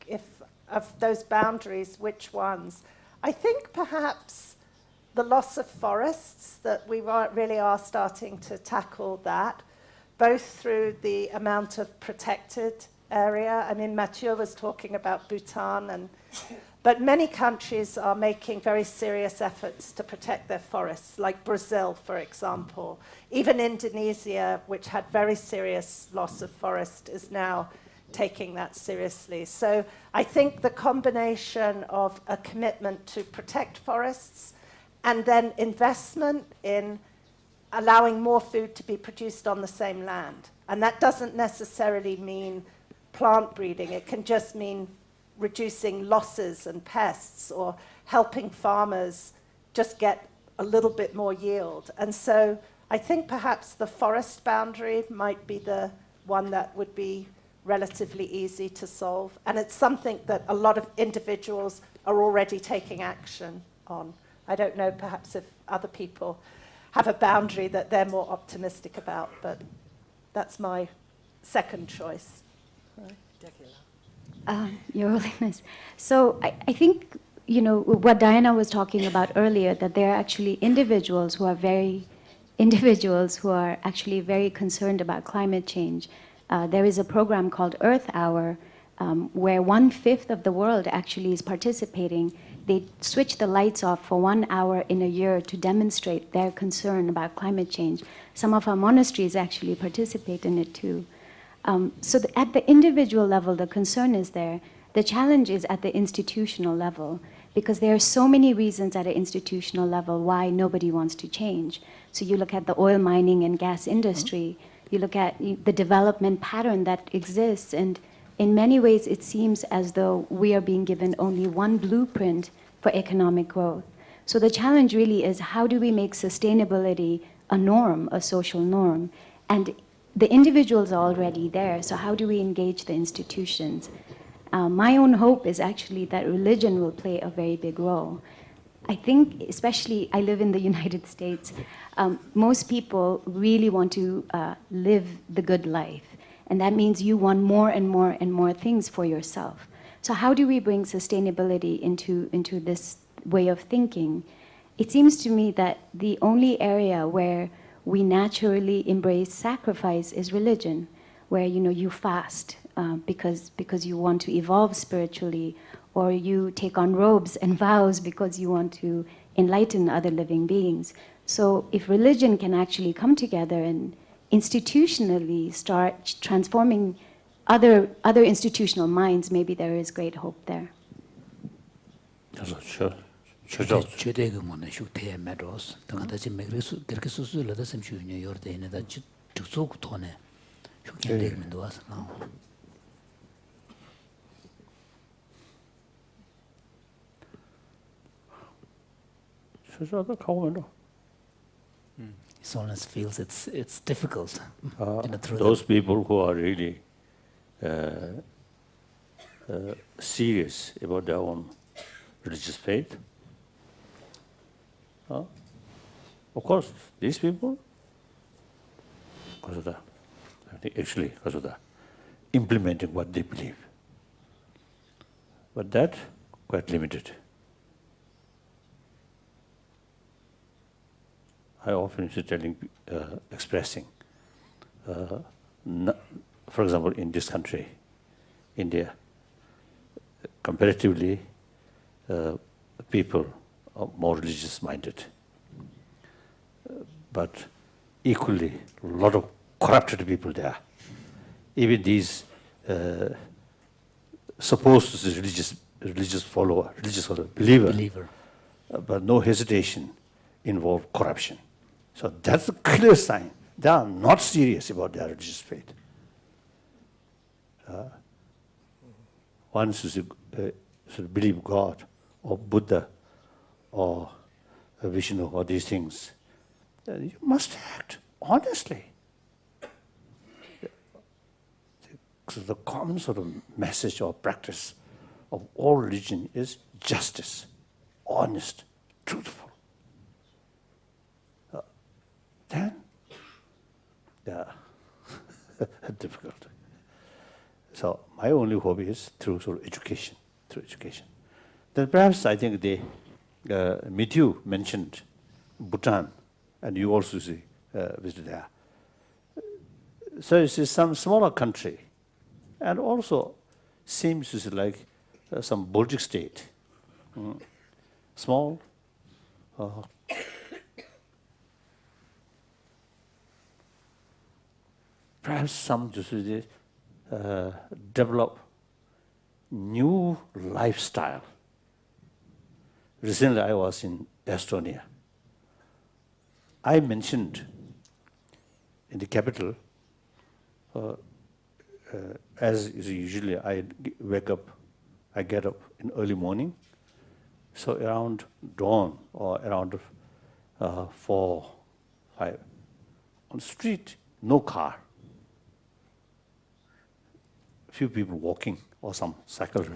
of those boundaries, which ones. I think perhaps the loss of forests, that we really are starting to tackle that, both through the amount of protected area. I mean, Mathieu was talking about Bhutan, but many countries are making very serious efforts to protect their forests, like Brazil, for example. Even Indonesia, which had very serious loss of forest, is now taking that seriously. So I think the combination of a commitment to protect forests and then investment in allowing more food to be produced on the same land. And that doesn't necessarily mean plant breeding. It can just mean reducing losses and pests, or helping farmers just get a little bit more yield. And so I think perhaps the forest boundary might be the one that would be relatively easy to solve. And it's something that a lot of individuals are already taking action on. I don't know perhaps if other people have a boundary that they're more optimistic about, but that's my second choice. Your Holiness. So I think, what Diana was talking about earlier, that there are actually individuals who are actually very concerned about climate change. There is a program called Earth Hour, where 1/5 of the world actually is participating. They switch the lights off for 1 hour in a year to demonstrate their concern about climate change. Some of our monasteries actually participate in it too. So at the individual level, the concern is there. The challenge is at the institutional level, because there are so many reasons at an institutional level why nobody wants to change. So you look at the oil mining and gas industry, you look at the development pattern that exists, and in many ways it seems as though we are being given only one blueprint for economic growth. So the challenge really is, how do we make sustainability a norm, a social norm? And the individuals are already there, so how do we engage the institutions? My own hope is actually that religion will play a very big role. I think, especially, I live in the United States, most people really want to live the good life. And that means you want more and more and more things for yourself. So how do we bring sustainability into this way of thinking? It seems to me that the only area where we naturally embrace sacrifice is religion, where you fast because you want to evolve spiritually, or you take on robes and vows because you want to enlighten other living beings. So if religion can actually come together and institutionally start transforming other institutional minds, maybe there is great hope there. Sure. His Holiness feels it's difficult. Those people who are really serious about their own religious faith, of course, these people, because of because of the implementing what they believe. But that quite limited. I often is expressing, for example, in this country, India, comparatively, people are more religious-minded, but equally, a lot of corrupted people there. Even these supposed to be religious follower, believer, but no hesitation involve corruption. So that's a clear sign. They are not serious about their religious faith. Once should believe God or Buddha or Vishnu or these things, you must act honestly. So the common sort of message or practice of all religion is justice, honest, truthful. Then, difficult. So my only hope is through sort of education, Then perhaps I think Matthew mentioned Bhutan, and you also visited there. So it's some smaller country, and also seems to be like some Baltic state, small. Perhaps some just develop new lifestyle. Recently, I was in Estonia. I mentioned in the capital, as is usually I get up in early morning, so around dawn or around 4, 5, on the street, no car. Few people walking or some cycling.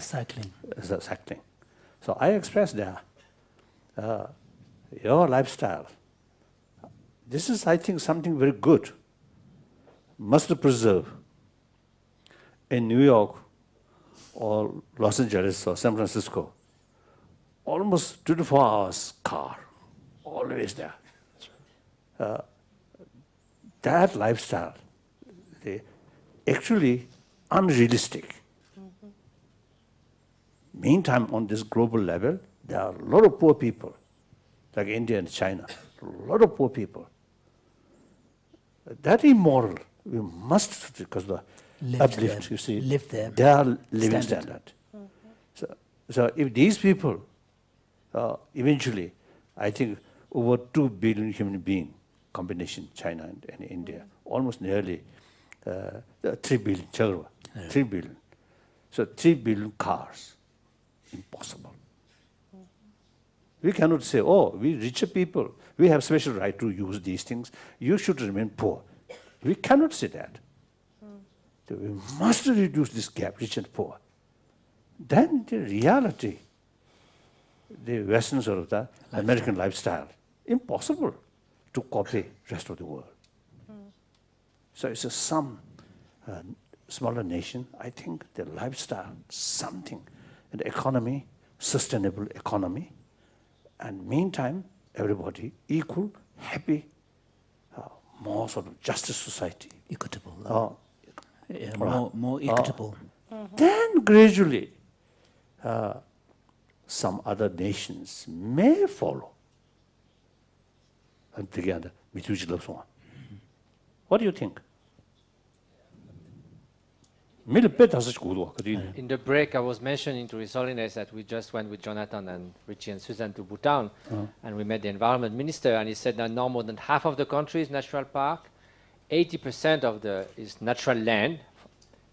So I expressed there, your lifestyle, this is, I think, something very good, must preserve. In New York or Los Angeles or San Francisco, almost 24 hours car, always there. That lifestyle, actually unrealistic. Meantime, on this global level, there are a lot of poor people, like India and China, a lot of poor people. That immoral. We must, because the uplift, you see, their living standard. So if these people, eventually, I think over 2 billion human beings, combination China and India, almost nearly 3 billion children, 3 billion. So 3 billion cars, impossible. We cannot say, oh, we richer people, we have special right to use these things, you should remain poor. We cannot say that. So we must reduce this gap, rich and poor. Then the reality, the Western sort of the American lifestyle, impossible to copy rest of the world. So it's some smaller nation, I think the lifestyle, something, and the economy, sustainable economy, and meantime, everybody equal, happy, more sort of justice society. Equitable. More equitable. Then gradually, some other nations may follow. And together, What do you think? In the break, I was mentioning to His Holiness that we just went with Jonathan and Richie and Susan to Bhutan, and we met the environment minister, and he said that now more than half of the country is natural park, 80% of is natural land,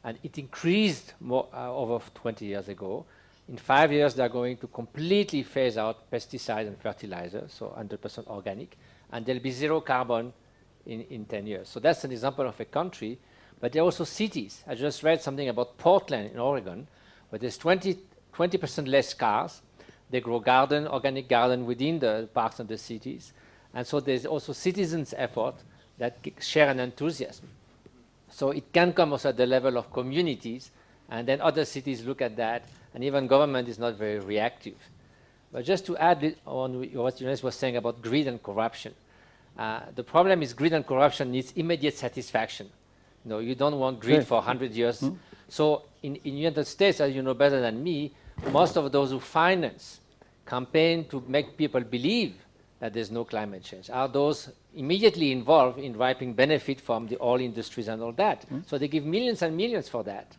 and it increased more over 20 years ago. In 5 years, they're going to completely phase out pesticides and fertilizers, so 100% organic, and there'll be zero carbon in 10 years. So that's an example of a country. But there are also cities. I just read something about Portland in Oregon, where there's 20% less cars. They grow organic garden within the parks and the cities. And so there's also citizens' effort that share an enthusiasm. So it can come also at the level of communities, and then other cities look at that, and even government is not very reactive. But just to add on what Jonas was saying about greed and corruption, the problem is greed and corruption needs immediate satisfaction. No, you don't want greed for 100 years. So in the United States, as you know better than me, most of those who finance campaign to make people believe that there's no climate change are those immediately involved in reaping benefit from the oil industries and all that. So they give millions and millions for that.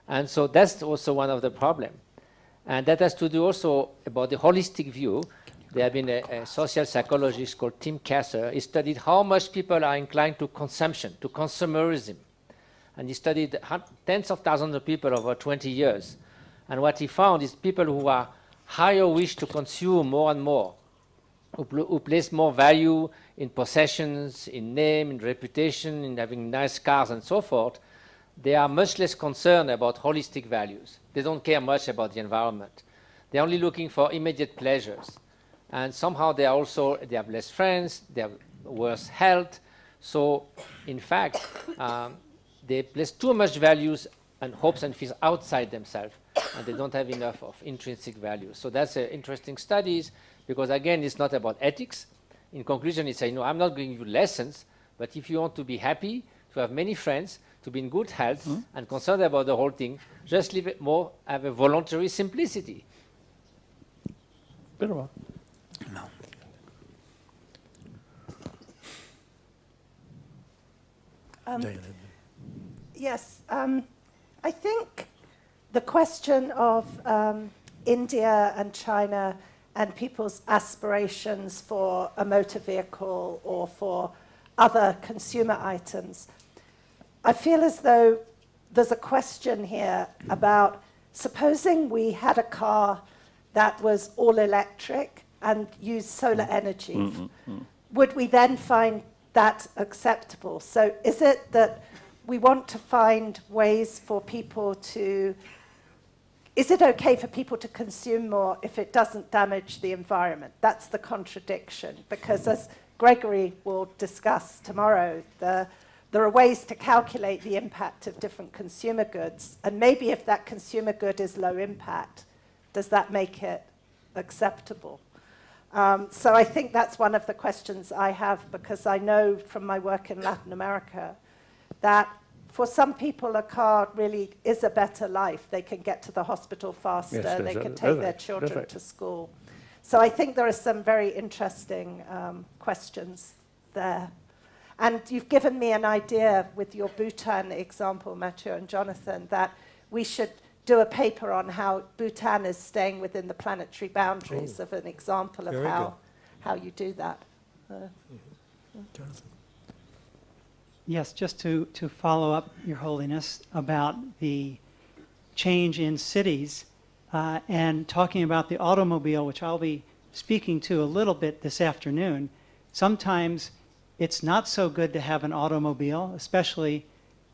And so that's also one of the problems. And that has to do also about the holistic view. There have been a social psychologist called Tim Kasser. He studied how much people are inclined to consumption, to consumerism. And he studied tens of thousands of people over 20 years. And what he found is people who are higher wish to consume more and more, who place more value in possessions, in name, in reputation, in having nice cars and so forth, they are much less concerned about holistic values. They don't care much about the environment. They're only looking for immediate pleasures. And somehow they have less friends, they have worse health. So in fact, they place too much values and hopes and fears outside themselves, and they don't have enough of intrinsic values. So that's interesting studies, because again, it's not about ethics. In conclusion, it's saying, no, I'm not giving you lessons, but if you want to be happy, to have many friends, to be in good health, and concerned about the whole thing, just live it more, have a voluntary simplicity. Very well. No. Yes, I think the question of India and China and people's aspirations for a motor vehicle or for other consumer items, I feel as though there's a question here about supposing we had a car that was all electric and used solar energy, would we then find that acceptable? So is it that we want to find ways for people to, is it okay for people to consume more if it doesn't damage the environment? That's the contradiction, because as Gregory will discuss tomorrow, there are ways to calculate the impact of different consumer goods, and maybe if that consumer good is low impact, does that make it acceptable? So I think that's one of the questions I have, because I know from my work in Latin America that for some people a car really is a better life. They can get to the hospital faster, Yes, they can take their children to school. So I think there are some very interesting questions there. And you've given me an idea with your Bhutan example, Mathieu and Jonathan, that we should do a paper on how Bhutan is staying within the planetary boundaries of an example of how you do that. Jonathan. Yes, just to follow up, Your Holiness, about the change in cities and talking about the automobile, which I'll be speaking to a little bit this afternoon. Sometimes it's not so good to have an automobile, especially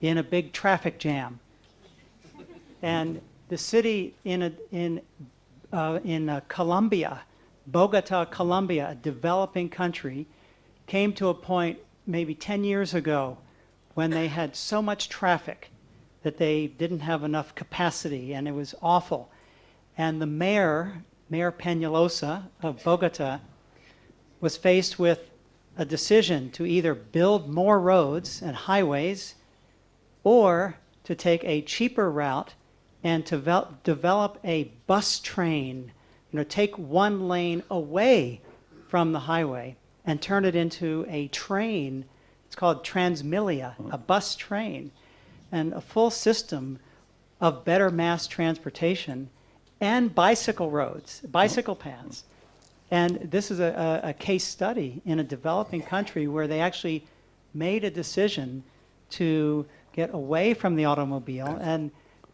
in a big traffic jam. And the city in Colombia, Bogota, Colombia, a developing country, came to a point maybe 10 years ago when they had so much traffic that they didn't have enough capacity, and it was awful. And the Mayor Peñalosa of Bogota was faced with a decision to either build more roads and highways or to take a cheaper route and to develop a bus train, take one lane away from the highway and turn it into a train it's called Transmilia, a bus train, and a full system of better mass transportation and bicycle roads, bicycle paths. And this is a case study in a developing country where they actually made a decision to get away from the automobile. And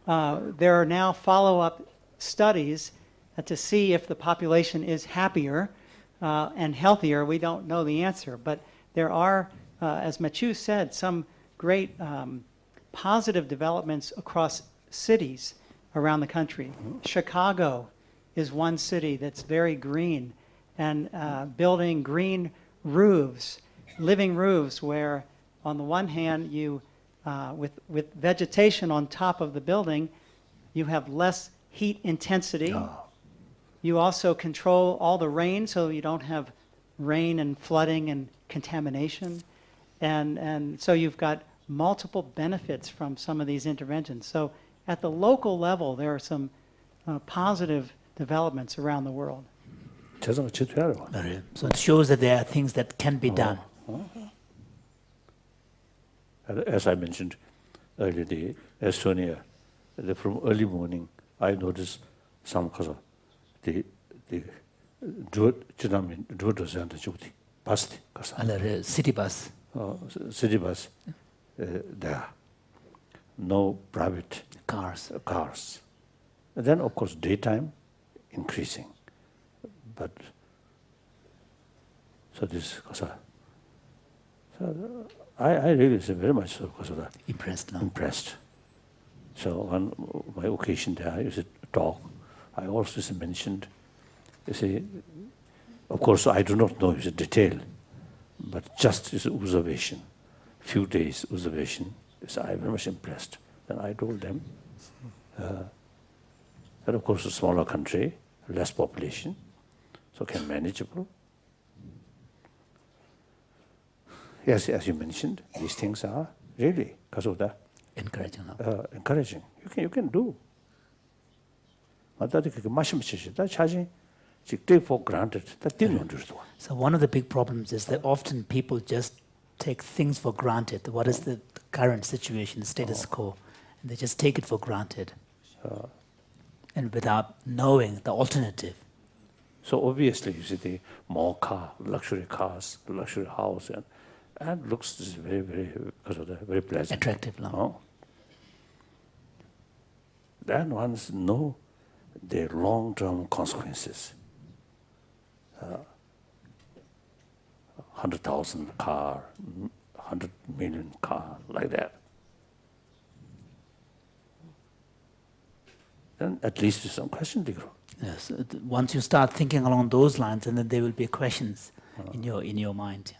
there are now follow-up studies to see if the population is happier and healthier. We don't know the answer, but there are, as Mathieu said, some great positive developments across cities around the country. Chicago is one city that's very green, and building green roofs, living roofs, where on the one hand you, with vegetation on top of the building, you have less heat intensity. You also control all the rain, so you don't have rain and flooding and contamination. And so you've got multiple benefits from some of these interventions. So at the local level, there are some positive developments around the world. So it shows that there are things that can be done. As I mentioned earlier, the Estonia, from early morning, I noticed some cause of the City bus. City bus, there, no private cars. And then, of course, daytime increasing, but so this so I really very much so because of that impressed. So on my occasion there, I used to talk. I also mentioned, you see, of course, I do not know the detail, but just as observation, few days observation, so I very much impressed. Then I told them, that of course a smaller country, less population, so can manageable. Yes, as you mentioned, these things are really because of that encouraging. You can do. For granted. So one of the big problems is that often people just take things for granted. What is the current situation, the status quo? And they just take it for granted. And without knowing the alternative. So obviously, you see the more luxury cars, luxury house, and looks very, very pleasant. Attractive. Then ones know the long-term consequences. 100,000 car, 100 million car, like that. Then at least some question to grow. Yes, once you start thinking along those lines, and then there will be questions in your mind.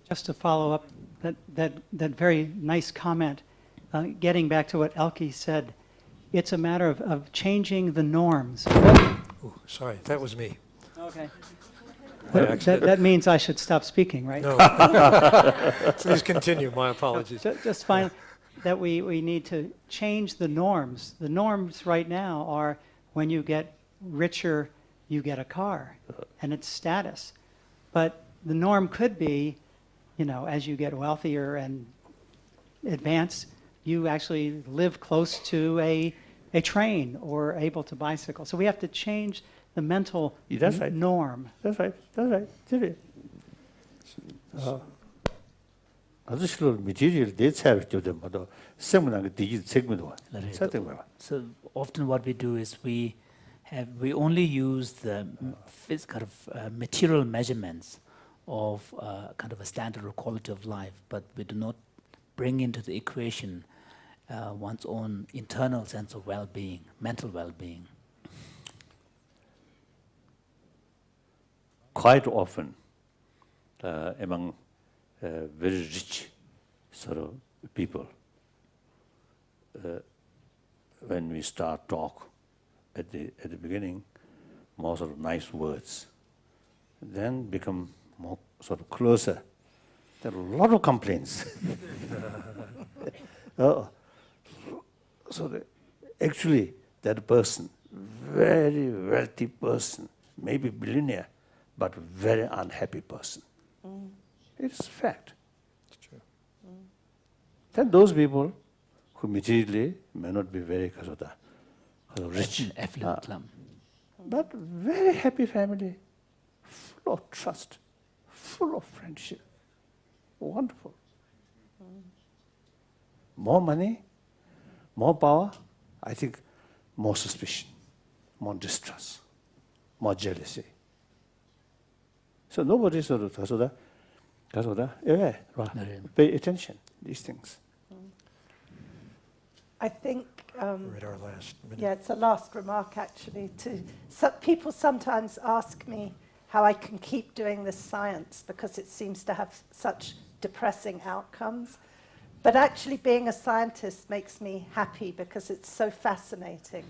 Just to follow up that very nice comment, getting back to what Elke said, it's a matter of changing the norms. Ooh, sorry, that was me. Okay. That means I should stop speaking, right? No. Please continue. My apologies. Just find that we need to change the norms. The norms right now are when you get richer, you get a car, and it's status. But the norm could be, as you get wealthier and advance, you actually live close to a train or able to bicycle. So we have to change the mental norm. That's right. material So often what we do is we only use the material measurements of kind of a standard or quality of life, but we do not bring into the equation one's own internal sense of well-being, mental well-being. Quite often, among very rich sort of people, when we start talk at the beginning, more sort of nice words, then become more sort of closer. There are a lot of complaints. So actually, that person, very wealthy person, maybe billionaire, but very unhappy person. It's fact. It's true. Then those people who materially may not be very rich, Affluent. but very happy family, full of trust, full of friendship. Wonderful. More money, more power, I think more suspicion, more distrust, more jealousy. So nobody pay attention to these things. I think, We're at our last minute. yeah, it's a last remark actually. People sometimes ask me how I can keep doing this science because it seems to have such depressing outcomes. But actually being a scientist makes me happy because it's so fascinating.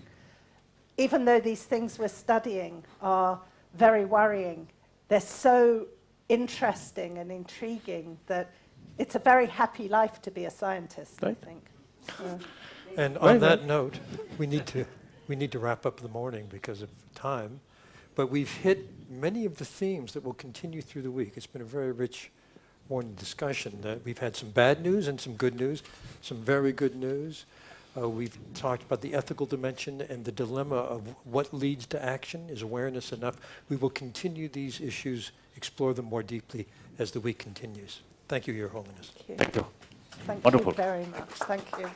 Even though these things we're studying are very worrying, they're so interesting and intriguing that it's a very happy life to be a scientist, I think. And on that note, we need to wrap up the morning because of time. But we've hit many of the themes that will continue through the week. It's been a very rich morning discussion. We've had some bad news and some good news, some very good news. We've talked about the ethical dimension and the dilemma of what leads to action. Is awareness enough? We will continue these issues, explore them more deeply as the week continues. Thank you, Your Holiness. Thank you. Thank Wonderful. you very much. Thank you.